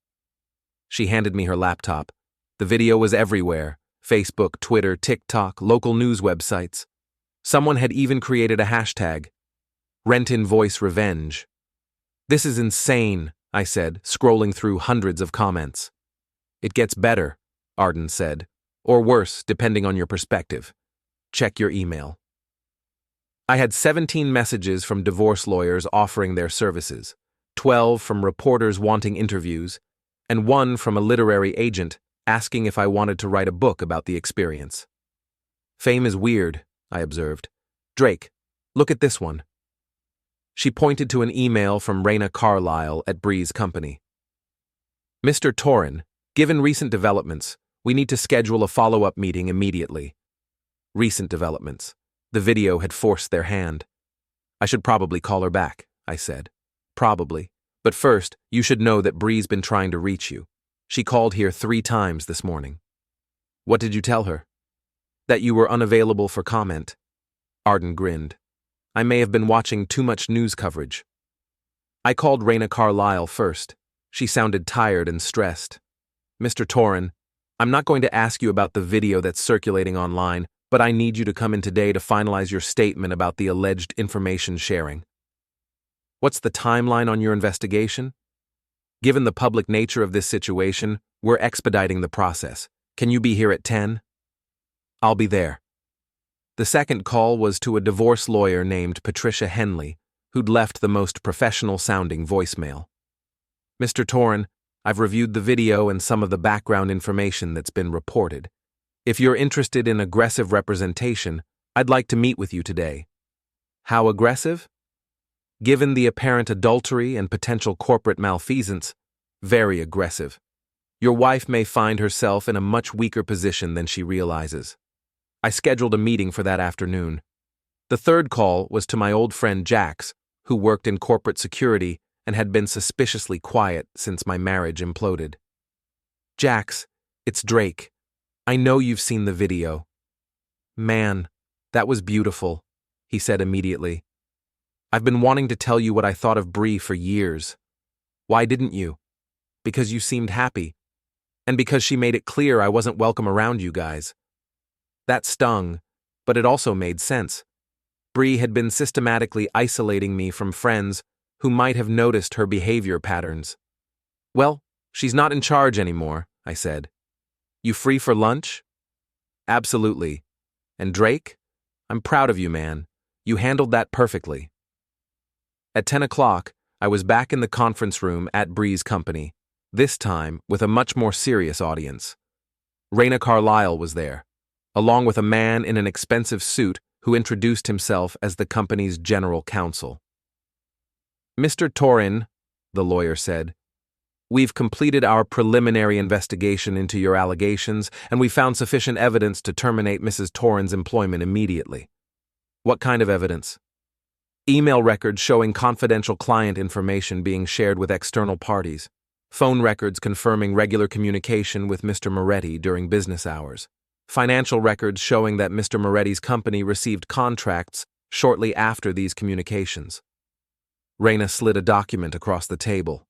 She handed me her laptop. The video was everywhere. Facebook, Twitter, TikTok, local news websites. Someone had even created a hashtag. Rent invoice revenge. This is insane, I said, scrolling through hundreds of comments. It gets better, Arden said, or worse, depending on your perspective. Check your email. I had 17 messages from divorce lawyers offering their services, 12 from reporters wanting interviews, and 1 from a literary agent asking if I wanted to write a book about the experience. Fame is weird, I observed. Drake, look at this one. She pointed to an email from Raina Carlisle at Bree's company. Mr. Torin, given recent developments, we need to schedule a follow-up meeting immediately. Recent developments. The video had forced their hand. I should probably call her back, I said. Probably. But first, you should know that Bree's been trying to reach you. She called here 3 times this morning. What did you tell her? That you were unavailable for comment. Arden grinned. I may have been watching too much news coverage. I called Raina Carlisle first. She sounded tired and stressed. Mr. Torin, I'm not going to ask you about the video that's circulating online, but I need you to come in today to finalize your statement about the alleged information sharing. What's the timeline on your investigation? Given the public nature of this situation, we're expediting the process. Can you be here at 10? I'll be there. The second call was to a divorce lawyer named Patricia Henley, who'd left the most professional-sounding voicemail. Mr. Torin, I've reviewed the video and some of the background information that's been reported. If you're interested in aggressive representation, I'd like to meet with you today. How aggressive? Given the apparent adultery and potential corporate malfeasance, very aggressive. Your wife may find herself in a much weaker position than she realizes. I scheduled a meeting for that afternoon. The third call was to my old friend Jax, who worked in corporate security and had been suspiciously quiet since my marriage imploded. Jax, it's Drake. I know you've seen the video. Man, that was beautiful, he said immediately. I've been wanting to tell you what I thought of Bree for years. Why didn't you? Because you seemed happy. And because she made it clear I wasn't welcome around you guys. That stung, but it also made sense. Bree had been systematically isolating me from friends who might have noticed her behavior patterns. Well, she's not in charge anymore, I said. You free for lunch? Absolutely. And Drake? I'm proud of you, man. You handled that perfectly. At 10 o'clock, I was back in the conference room at Bree's company, this time with a much more serious audience. Raina Carlisle was there, along with a man in an expensive suit who introduced himself as the company's general counsel. Mr. Torin, the lawyer said, we've completed our preliminary investigation into your allegations, and we found sufficient evidence to terminate Mrs. Torin's employment immediately. What kind of evidence? Email records showing confidential client information being shared with external parties. Phone records confirming regular communication with Mr. Moretti during business hours. Financial records showing that Mr. Moretti's company received contracts shortly after these communications. Raina slid a document across the table.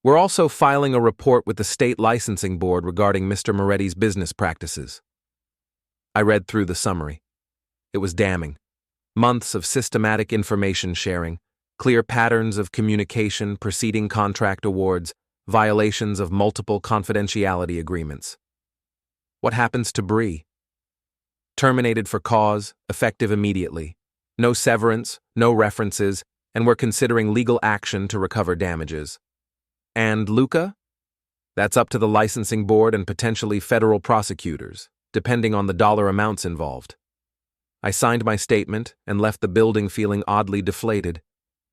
We're also filing a report with the state licensing board regarding Mr. Moretti's business practices. I read through the summary. It was damning. Months of systematic information sharing, clear patterns of communication preceding contract awards, violations of multiple confidentiality agreements. What happens to Bree? Terminated for cause, effective immediately. No severance, no references, and we're considering legal action to recover damages. And Luca? That's up to the licensing board and potentially federal prosecutors, depending on the dollar amounts involved. I signed my statement and left the building feeling oddly deflated.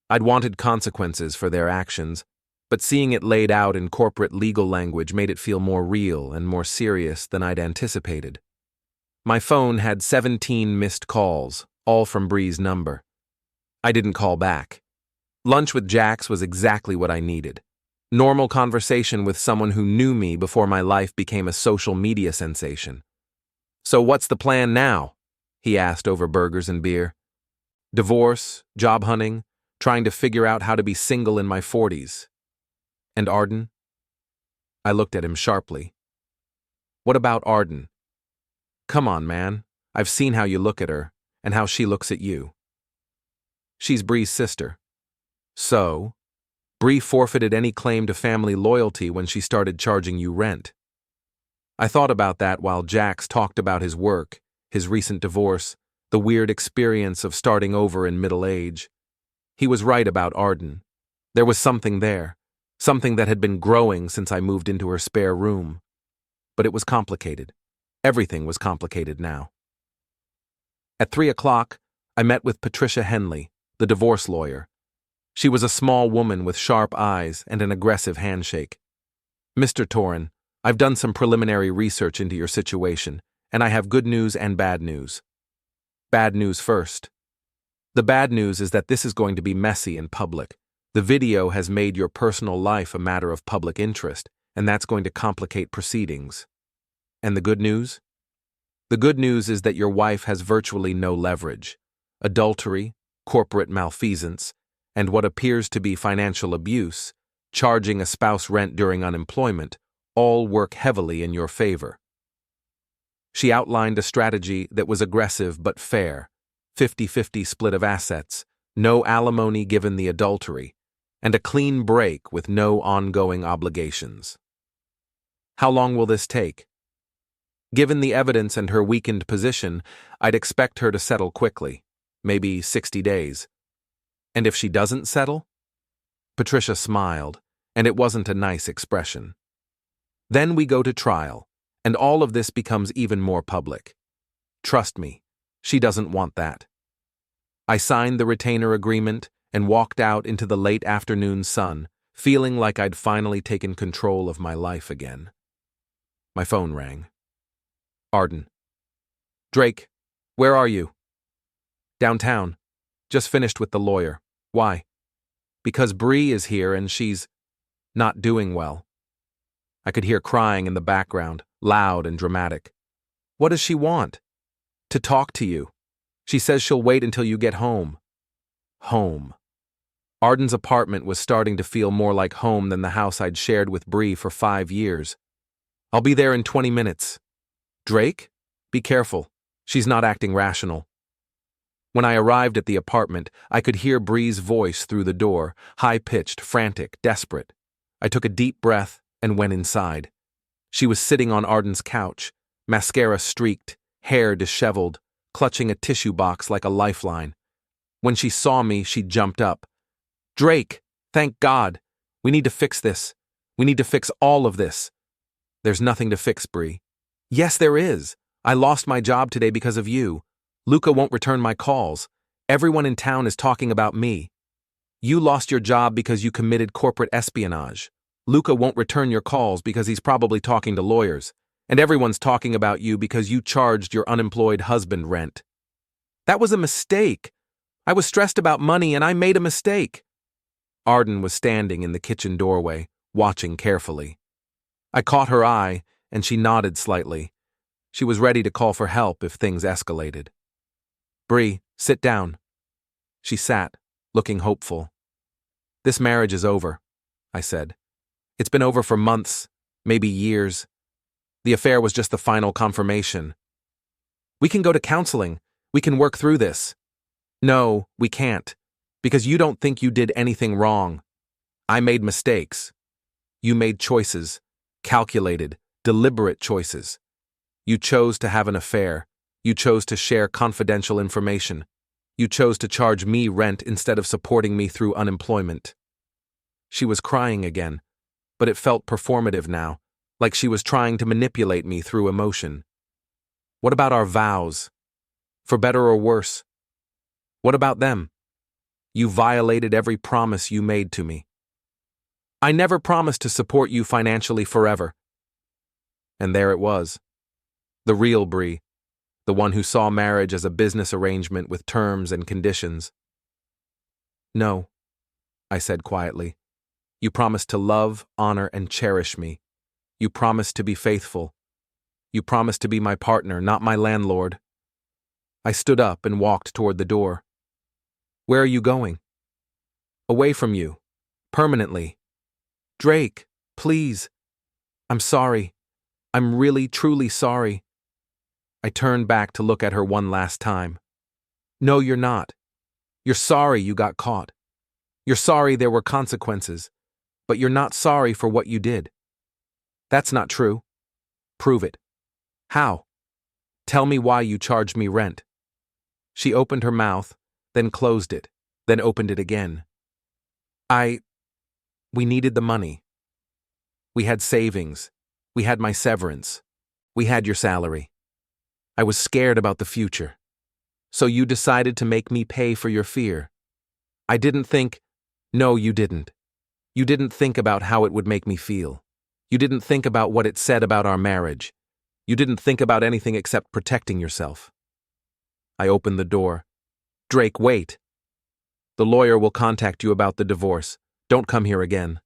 I'd wanted consequences for their actions, but seeing it laid out in corporate legal language made it feel more real and more serious than I'd anticipated. My phone had 17 missed calls, all from Bree's number. I didn't call back. Lunch with Jax was exactly what I needed. Normal conversation with someone who knew me before my life became a social media sensation. So what's the plan now? He asked over burgers and beer. Divorce, job hunting, trying to figure out how to be single in my 40s. And Arden? I looked at him sharply. What about Arden? Come on, man. I've seen how you look at her, and how she looks at you. She's Bree's sister. So, Bree forfeited any claim to family loyalty when she started charging you rent. I thought about that while Jax talked about his work, his recent divorce, the weird experience of starting over in middle age. He was right about Arden. There was something there, something that had been growing since I moved into her spare room. But it was complicated. Everything was complicated now. At 3 o'clock, I met with Patricia Henley, the divorce lawyer. She was a small woman with sharp eyes and an aggressive handshake. Mr. Torren, I've done some preliminary research into your situation, and I have good news and bad news. Bad news first. The bad news is that this is going to be messy in public. The video has made your personal life a matter of public interest, and that's going to complicate proceedings. And the good news? The good news is that your wife has virtually no leverage. Adultery, corporate malfeasance, and what appears to be financial abuse, charging a spouse rent during unemployment, all work heavily in your favor. She outlined a strategy that was aggressive but fair, 50-50 split of assets, no alimony given the adultery, and a clean break with no ongoing obligations. How long will this take? Given the evidence and her weakened position, I'd expect her to settle quickly, maybe 60 days. And if she doesn't settle? Patricia smiled, and it wasn't a nice expression. Then we go to trial, and all of this becomes even more public. Trust me, she doesn't want that. I signed the retainer agreement and walked out into the late afternoon sun, feeling like I'd finally taken control of my life again. My phone rang. Arden. Drake, where are you? Downtown. Just finished with the lawyer. Why? Because Bree is here and she's not doing well. I could hear crying in the background, loud and dramatic. What does she want? To talk to you. She says she'll wait until you get home. Home. Arden's apartment was starting to feel more like home than the house I'd shared with Bree for 5 years. I'll be there in 20 minutes. Drake? Be careful. She's not acting rational. When I arrived at the apartment, I could hear Bree's voice through the door, high-pitched, frantic, desperate. I took a deep breath and went inside. She was sitting on Arden's couch, mascara streaked, hair disheveled, clutching a tissue box like a lifeline. When she saw me, she jumped up. Drake, thank God. We need to fix this. We need to fix all of this. There's nothing to fix, Bree. Yes, there is. I lost my job today because of you. Luca won't return my calls. Everyone in town is talking about me. You lost your job because you committed corporate espionage. Luca won't return your calls because he's probably talking to lawyers. And everyone's talking about you because you charged your unemployed husband rent. That was a mistake. I was stressed about money and I made a mistake. Arden was standing in the kitchen doorway, watching carefully. I caught her eye, and she nodded slightly. She was ready to call for help if things escalated. Bree, sit down. She sat, looking hopeful. This marriage is over, I said. It's been over for months, maybe years. The affair was just the final confirmation. We can go to counseling. We can work through this. No, we can't, because you don't think you did anything wrong. I made mistakes. You made choices, calculated, deliberate choices. You chose to have an affair. You chose to share confidential information. You chose to charge me rent instead of supporting me through unemployment. She was crying again, but it felt performative now, like she was trying to manipulate me through emotion. What about our vows? For better or worse? What about them? You violated every promise you made to me. I never promised to support you financially forever. And there it was. The real Bree. The one who saw marriage as a business arrangement with terms and conditions. No, I said quietly. You promised to love, honor, and cherish me. You promised to be faithful. You promised to be my partner, not my landlord. I stood up and walked toward the door. Where are you going? Away from you. Permanently. Drake, please. I'm sorry. I'm really, truly sorry. I turned back to look at her one last time. No, you're not. You're sorry you got caught. You're sorry there were consequences, but you're not sorry for what you did. That's not true. Prove it. How? Tell me why you charged me rent. She opened her mouth, then closed it, then opened it again. We needed the money. We had savings. We had my severance. We had your salary. I was scared about the future. So you decided to make me pay for your fear. I didn't think. No, you didn't. You didn't think about how it would make me feel. You didn't think about what it said about our marriage. You didn't think about anything except protecting yourself. I opened the door. Drake, wait. The lawyer will contact you about the divorce. Don't come here again.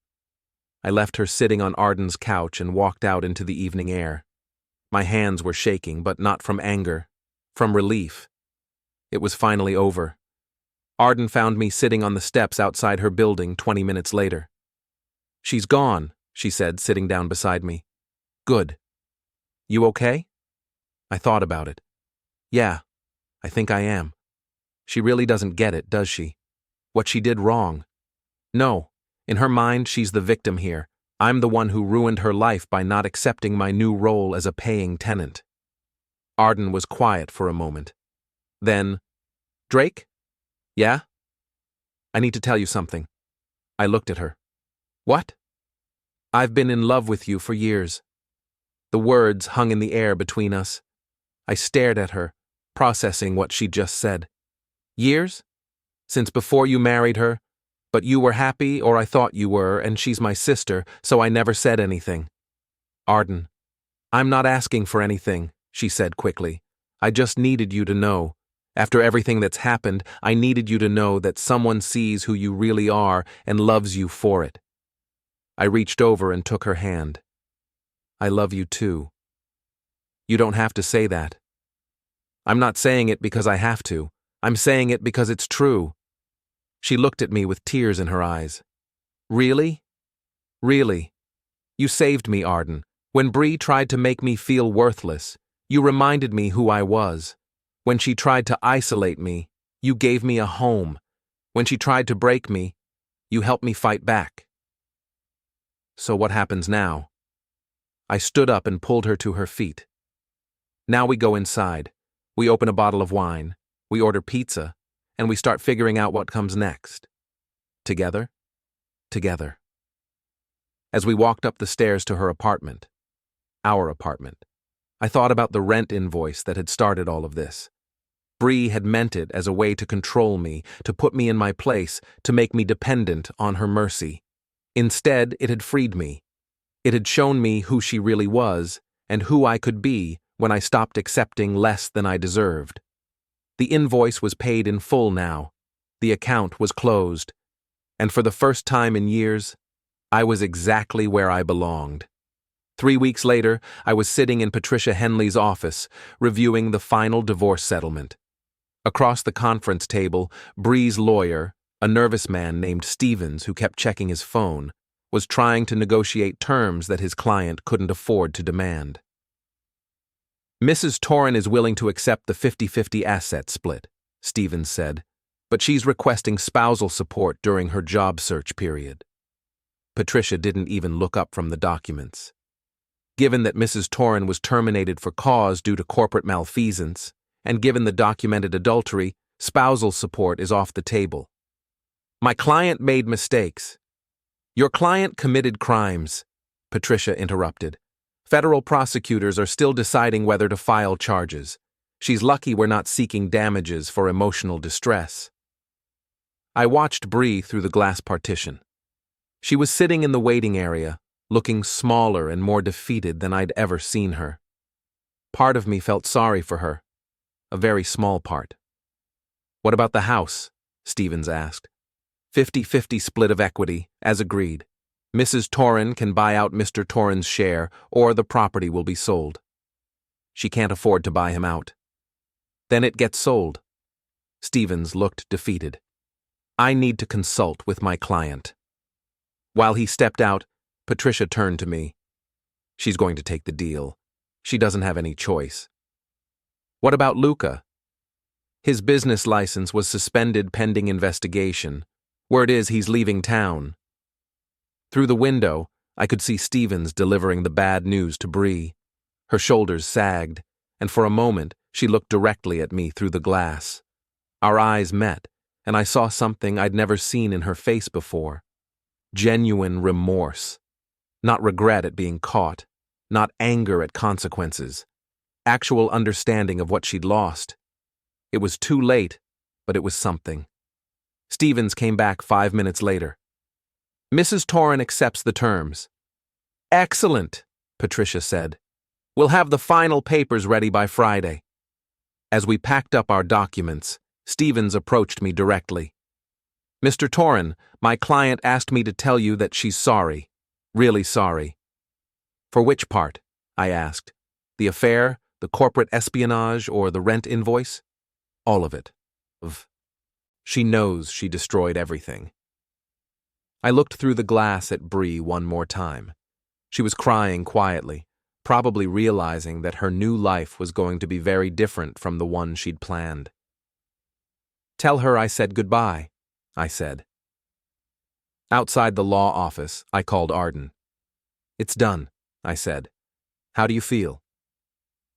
I left her sitting on Arden's couch and walked out into the evening air. My hands were shaking, but not from anger, from relief. It was finally over. Arden found me sitting on the steps outside her building 20 minutes later. She's gone, she said, sitting down beside me. Good. You okay? I thought about it. Yeah, I think I am. She really doesn't get it, does she? What she did wrong. No, in her mind, she's the victim here. I'm the one who ruined her life by not accepting my new role as a paying tenant. Arden was quiet for a moment. Then, Drake? Yeah? I need to tell you something. I looked at her. What? I've been in love with you for years. The words hung in the air between us. I stared at her, processing what she'd just said. Years? Since before you married her? But you were happy, or I thought you were, and she's my sister, so I never said anything. Arden, I'm not asking for anything, she said quickly. I just needed you to know. After everything that's happened, I needed you to know that someone sees who you really are and loves you for it. I reached over and took her hand. I love you too. You don't have to say that. I'm not saying it because I have to. I'm saying it because it's true. She looked at me with tears in her eyes. Really? Really? You saved me, Arden. When Bree tried to make me feel worthless, you reminded me who I was. When she tried to isolate me, you gave me a home. When she tried to break me, you helped me fight back. So what happens now? I stood up and pulled her to her feet. Now we go inside. We open a bottle of wine. We order pizza. And we start figuring out what comes next. Together? Together. As we walked up the stairs to her apartment, our apartment, I thought about the rent invoice that had started all of this. Bree had meant it as a way to control me, to put me in my place, to make me dependent on her mercy. Instead, it had freed me. It had shown me who she really was, and who I could be when I stopped accepting less than I deserved. The invoice was paid in full now. The account was closed. And for the first time in years, I was exactly where I belonged. 3 weeks later, I was sitting in Patricia Henley's office, reviewing the final divorce settlement. Across the conference table, Bree's lawyer, a nervous man named Stevens who kept checking his phone, was trying to negotiate terms that his client couldn't afford to demand. Mrs. Torrin is willing to accept the 50-50 asset split, Stevens said, but she's requesting spousal support during her job search period. Patricia didn't even look up from the documents. Given that Mrs. Torrin was terminated for cause due to corporate malfeasance, and given the documented adultery, spousal support is off the table. My client made mistakes. Your client committed crimes, Patricia interrupted. Federal prosecutors are still deciding whether to file charges. She's lucky we're not seeking damages for emotional distress. I watched Bree through the glass partition. She was sitting in the waiting area, looking smaller and more defeated than I'd ever seen her. Part of me felt sorry for her, a very small part. What about the house? Stevens asked. 50-50 split of equity, as agreed. Mrs. Torrin can buy out Mr. Torrin's share, or the property will be sold. She can't afford to buy him out. Then it gets sold. Stevens looked defeated. I need to consult with my client. While he stepped out, Patricia turned to me. She's going to take the deal. She doesn't have any choice. What about Luca? His business license was suspended pending investigation. Word is he's leaving town. Through the window, I could see Stevens delivering the bad news to Bree. Her shoulders sagged, and for a moment she looked directly at me through the glass. Our eyes met, and I saw something I'd never seen in her face before. Genuine remorse. Not regret at being caught, not anger at consequences. Actual understanding of what she'd lost. It was too late, but it was something. Stevens came back 5 minutes later. Mrs. Torren accepts the terms. Excellent, Patricia said. We'll have the final papers ready by Friday. As we packed up our documents, Stevens approached me directly. Mr. Torren, my client asked me to tell you that she's sorry. Really sorry. For which part? I asked. The affair, the corporate espionage, or the rent invoice? All of it. She knows she destroyed everything. I looked through the glass at Bree one more time. She was crying quietly, probably realizing that her new life was going to be very different from the one she'd planned. Tell her I said goodbye, I said. Outside the law office, I called Arden. It's done, I said. How do you feel?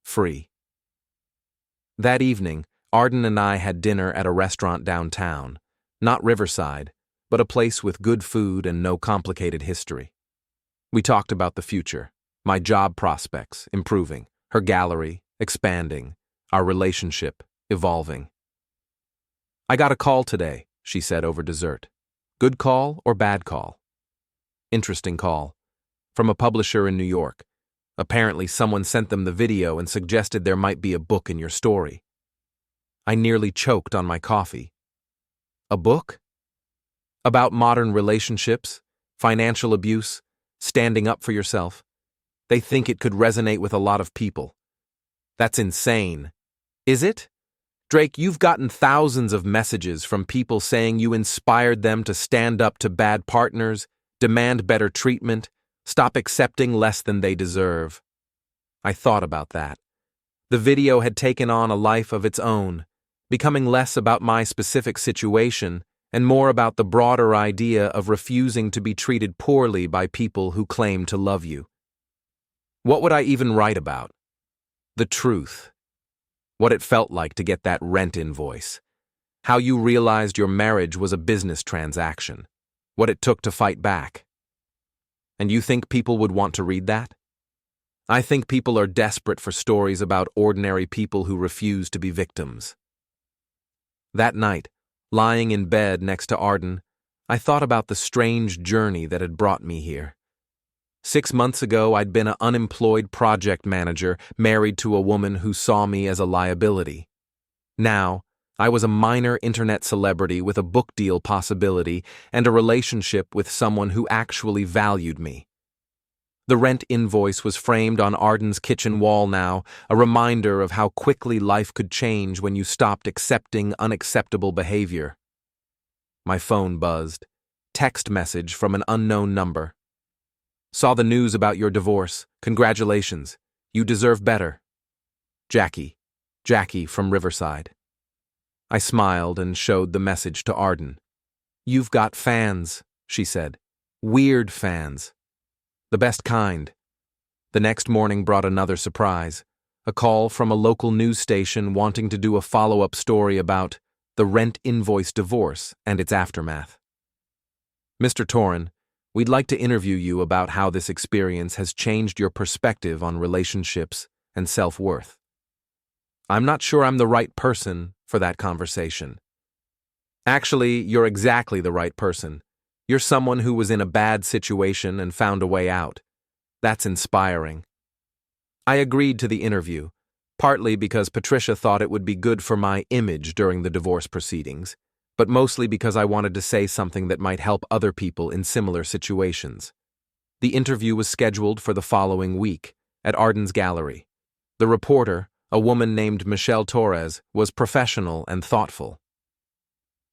Free. That evening, Arden and I had dinner at a restaurant downtown, not Riverside, but a place with good food and no complicated history. We talked about the future, my job prospects improving, her gallery expanding, our relationship evolving. I got a call today, she said over dessert. Good call or bad call? Interesting call. From a publisher in New York. Apparently someone sent them the video and suggested there might be a book in your story. I nearly choked on my coffee. A book? About modern relationships, financial abuse, standing up for yourself. They think it could resonate with a lot of people. That's insane. Is it? Drake, you've gotten thousands of messages from people saying you inspired them to stand up to bad partners, demand better treatment, stop accepting less than they deserve. I thought about that. The video had taken on a life of its own, becoming less about my specific situation and more about the broader idea of refusing to be treated poorly by people who claim to love you. What would I even write about? The truth. What it felt like to get that rent invoice. How you realized your marriage was a business transaction. What it took to fight back. And you think people would want to read that? I think people are desperate for stories about ordinary people who refuse to be victims. That night, lying in bed next to Arden, I thought about the strange journey that had brought me here. 6 months ago, I'd been an unemployed project manager married to a woman who saw me as a liability. Now, I was a minor internet celebrity with a book deal possibility and a relationship with someone who actually valued me. The rent invoice was framed on Arden's kitchen wall now, a reminder of how quickly life could change when you stopped accepting unacceptable behavior. My phone buzzed. Text message from an unknown number. Saw the news about your divorce. Congratulations. You deserve better. Jackie from Riverside. I smiled and showed the message to Arden. You've got fans, she said. Weird fans. The best kind. The next morning brought another surprise. A call from a local news station wanting to do a follow-up story about the rent invoice divorce and its aftermath. Mr. Torren, we'd like to interview you about how this experience has changed your perspective on relationships and self-worth. I'm not sure I'm the right person for that conversation. Actually, you're exactly the right person. You're someone who was in a bad situation and found a way out. That's inspiring. I agreed to the interview, partly because Patricia thought it would be good for my image during the divorce proceedings, but mostly because I wanted to say something that might help other people in similar situations. The interview was scheduled for the following week, at Arden's gallery. The reporter, a woman named Michelle Torres, was professional and thoughtful.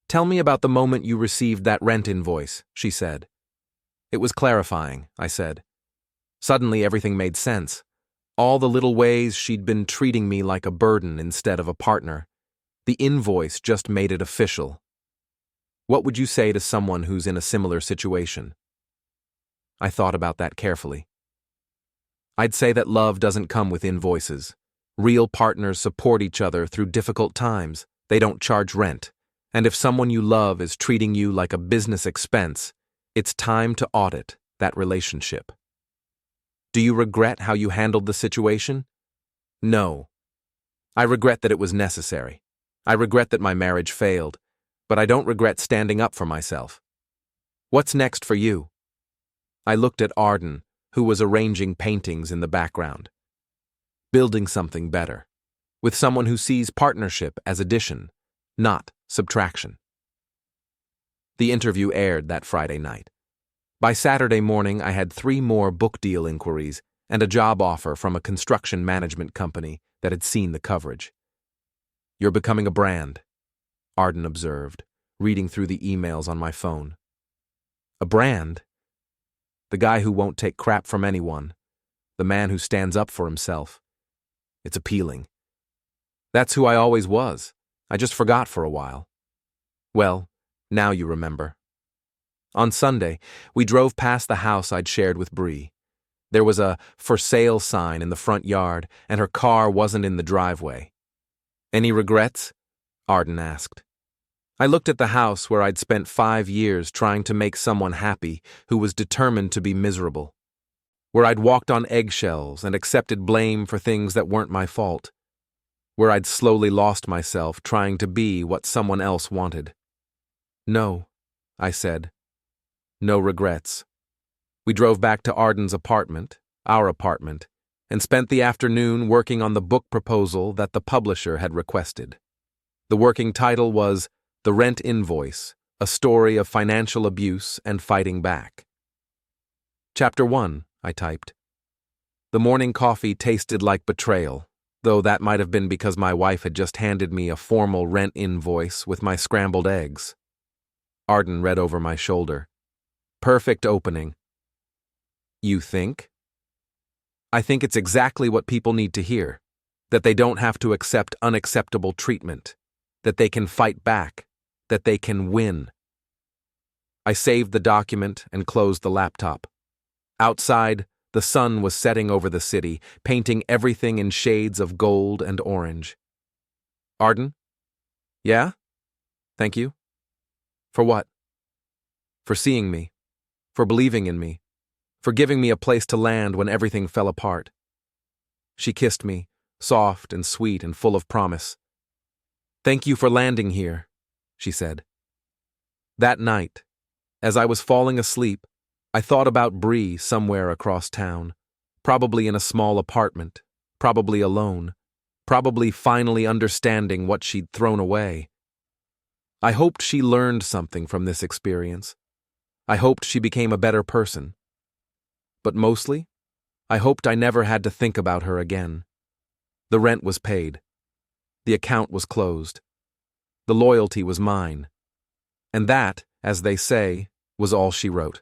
Tell me about the moment you received that rent invoice, she said. It was clarifying, I said. Suddenly everything made sense. All the little ways she'd been treating me like a burden instead of a partner. The invoice just made it official. What would you say to someone who's in a similar situation? I thought about that carefully. I'd say that love doesn't come with invoices. Real partners support each other through difficult times. They don't charge rent. And if someone you love is treating you like a business expense, it's time to audit that relationship. Do you regret how you handled the situation? No. I regret that it was necessary. I regret that my marriage failed, but I don't regret standing up for myself. What's next for you? I looked at Arden, who was arranging paintings in the background. Building something better, with someone who sees partnership as addition, not subtraction. The interview aired that Friday night. By Saturday morning, I had 3 more book deal inquiries and a job offer from a construction management company that had seen the coverage. You're becoming a brand, Arden observed, reading through the emails on my phone. A brand? The guy who won't take crap from anyone. The man who stands up for himself. It's appealing. That's who I always was. I just forgot for a while. Well, now you remember. On Sunday, we drove past the house I'd shared with Bree. There was a "for sale" sign in the front yard, and her car wasn't in the driveway. Any regrets? Arden asked. I looked at the house where I'd spent 5 years trying to make someone happy who was determined to be miserable. Where I'd walked on eggshells and accepted blame for things that weren't my fault. Where I'd slowly lost myself trying to be what someone else wanted. No, I said. No regrets. We drove back to Arden's apartment, our apartment, and spent the afternoon working on the book proposal that the publisher had requested. The working title was The Rent Invoice, A Story of Financial Abuse and Fighting Back. Chapter 1, I typed. The morning coffee tasted like betrayal, though that might have been because my wife had just handed me a formal rent invoice with my scrambled eggs. Arden read over my shoulder. Perfect opening. You think? I think it's exactly what people need to hear. That they don't have to accept unacceptable treatment. That they can fight back. That they can win. I saved the document and closed the laptop. Outside, the sun was setting over the city, painting everything in shades of gold and orange. Arden? Yeah? Thank you. For what? For seeing me. For believing in me. For giving me a place to land when everything fell apart. She kissed me, soft and sweet and full of promise. Thank you for landing here, she said. That night, as I was falling asleep, I thought about Bree somewhere across town, probably in a small apartment, probably alone, probably finally understanding what she'd thrown away. I hoped she learned something from this experience. I hoped she became a better person. But mostly, I hoped I never had to think about her again. The rent was paid. The account was closed. The loyalty was mine. And that, as they say, was all she wrote.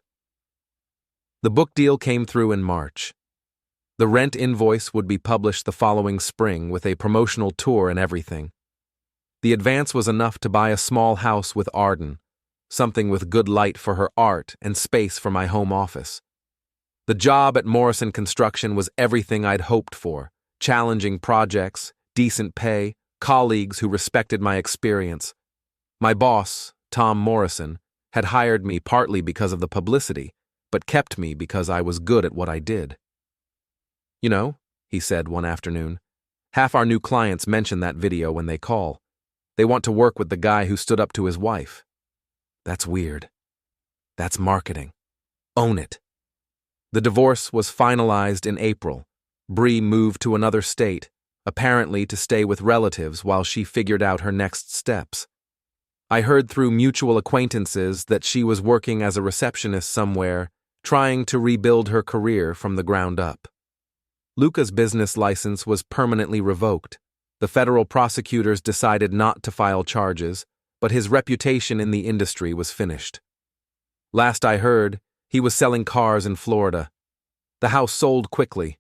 The book deal came through in March. The rent invoice would be published the following spring with a promotional tour and everything. The advance was enough to buy a small house with Arden, something with good light for her art and space for my home office. The job at Morrison Construction was everything I'd hoped for, challenging projects, decent pay, colleagues who respected my experience. My boss, Tom Morrison, had hired me partly because of the publicity, but kept me because I was good at what I did. You know, he said one afternoon, half our new clients mention that video when they call. They want to work with the guy who stood up to his wife. That's weird. That's marketing. Own it. The divorce was finalized in April. Bree moved to another state, apparently to stay with relatives while she figured out her next steps. I heard through mutual acquaintances that she was working as a receptionist somewhere, trying to rebuild her career from the ground up. Luca's business license was permanently revoked. The federal prosecutors decided not to file charges, but his reputation in the industry was finished. Last I heard, he was selling cars in Florida. The house sold quickly.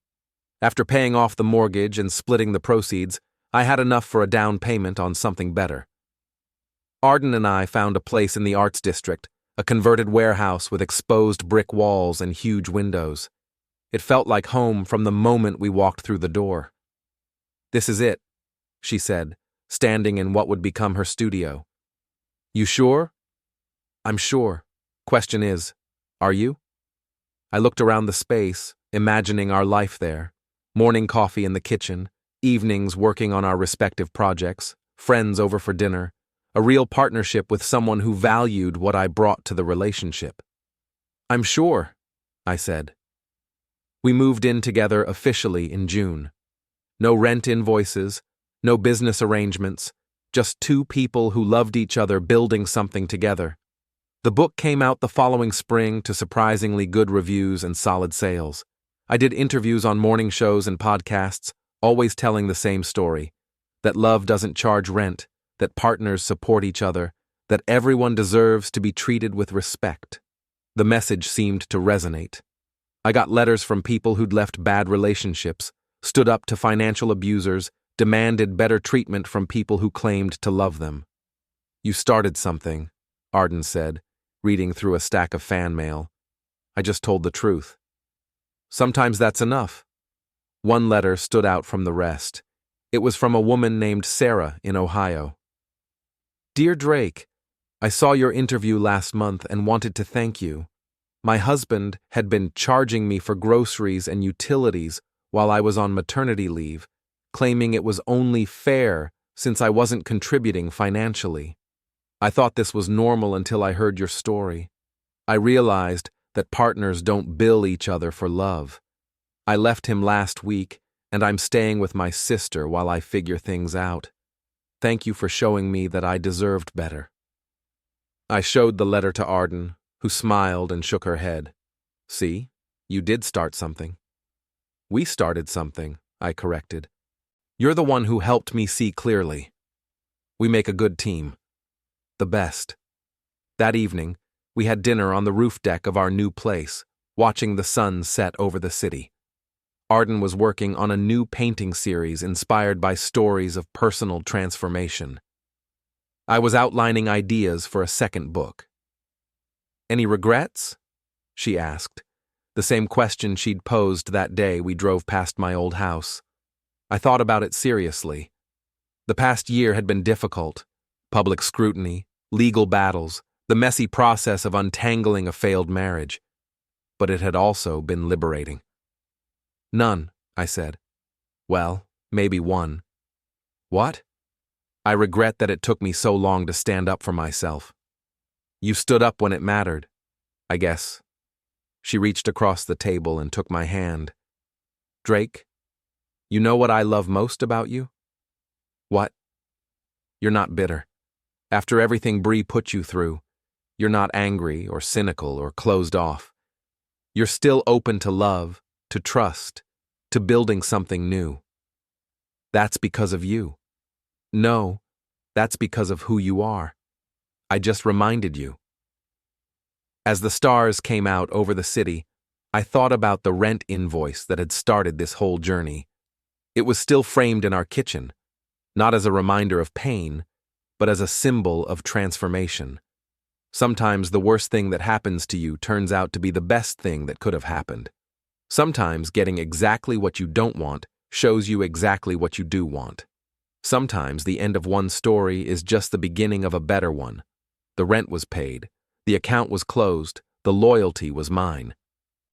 After paying off the mortgage and splitting the proceeds, I had enough for a down payment on something better. Arden and I found a place in the Arts District, a converted warehouse with exposed brick walls and huge windows. It felt like home from the moment we walked through the door. "This is it," she said, standing in what would become her studio. "You sure?" "I'm sure. Question is, are you?" I looked around the space, imagining our life there. Morning coffee in the kitchen, evenings working on our respective projects, friends over for dinner, a real partnership with someone who valued what I brought to the relationship. "I'm sure," I said. We moved in together officially in June. No rent invoices, no business arrangements, just two people who loved each other building something together. The book came out the following spring to surprisingly good reviews and solid sales. I did interviews on morning shows and podcasts, always telling the same story: that love doesn't charge rent, that partners support each other, that everyone deserves to be treated with respect. The message seemed to resonate. I got letters from people who'd left bad relationships, stood up to financial abusers, demanded better treatment from people who claimed to love them. "You started something," Arden said, reading through a stack of fan mail. "I just told the truth." Sometimes that's enough. One letter stood out from the rest. It was from a woman named Sarah in Ohio. "Dear Drake, I saw your interview last month and wanted to thank you. My husband had been charging me for groceries and utilities while I was on maternity leave, claiming it was only fair since I wasn't contributing financially. I thought this was normal until I heard your story. I realized that partners don't bill each other for love. I left him last week, and I'm staying with my sister while I figure things out. Thank you for showing me that I deserved better." I showed the letter to Arden, who smiled and shook her head. "See, you did start something." "We started something," I corrected. "You're the one who helped me see clearly. We make a good team. The best." That evening, we had dinner on the roof deck of our new place, watching the sun set over the city. Arden was working on a new painting series inspired by stories of personal transformation. I was outlining ideas for a second book. "Any regrets?" she asked, the same question she'd posed that day we drove past my old house. I thought about it seriously. The past year had been difficult. Public scrutiny, legal battles, the messy process of untangling a failed marriage. But it had also been liberating. "None," I said. "Well, maybe one." "What?" "I regret that it took me so long to stand up for myself." "You stood up when it mattered, I guess." She reached across the table and took my hand. "Drake, you know what I love most about you?" "What?" "You're not bitter. After everything Bree put you through, you're not angry or cynical or closed off. You're still open to love, to trust, to building something new. That's because of you. No, that's because of who you are. I just reminded you." As the stars came out over the city, I thought about the rent invoice that had started this whole journey. It was still framed in our kitchen, not as a reminder of pain, but as a symbol of transformation. Sometimes the worst thing that happens to you turns out to be the best thing that could have happened. Sometimes getting exactly what you don't want shows you exactly what you do want. Sometimes the end of one story is just the beginning of a better one. The rent was paid, the account was closed, the loyalty was mine.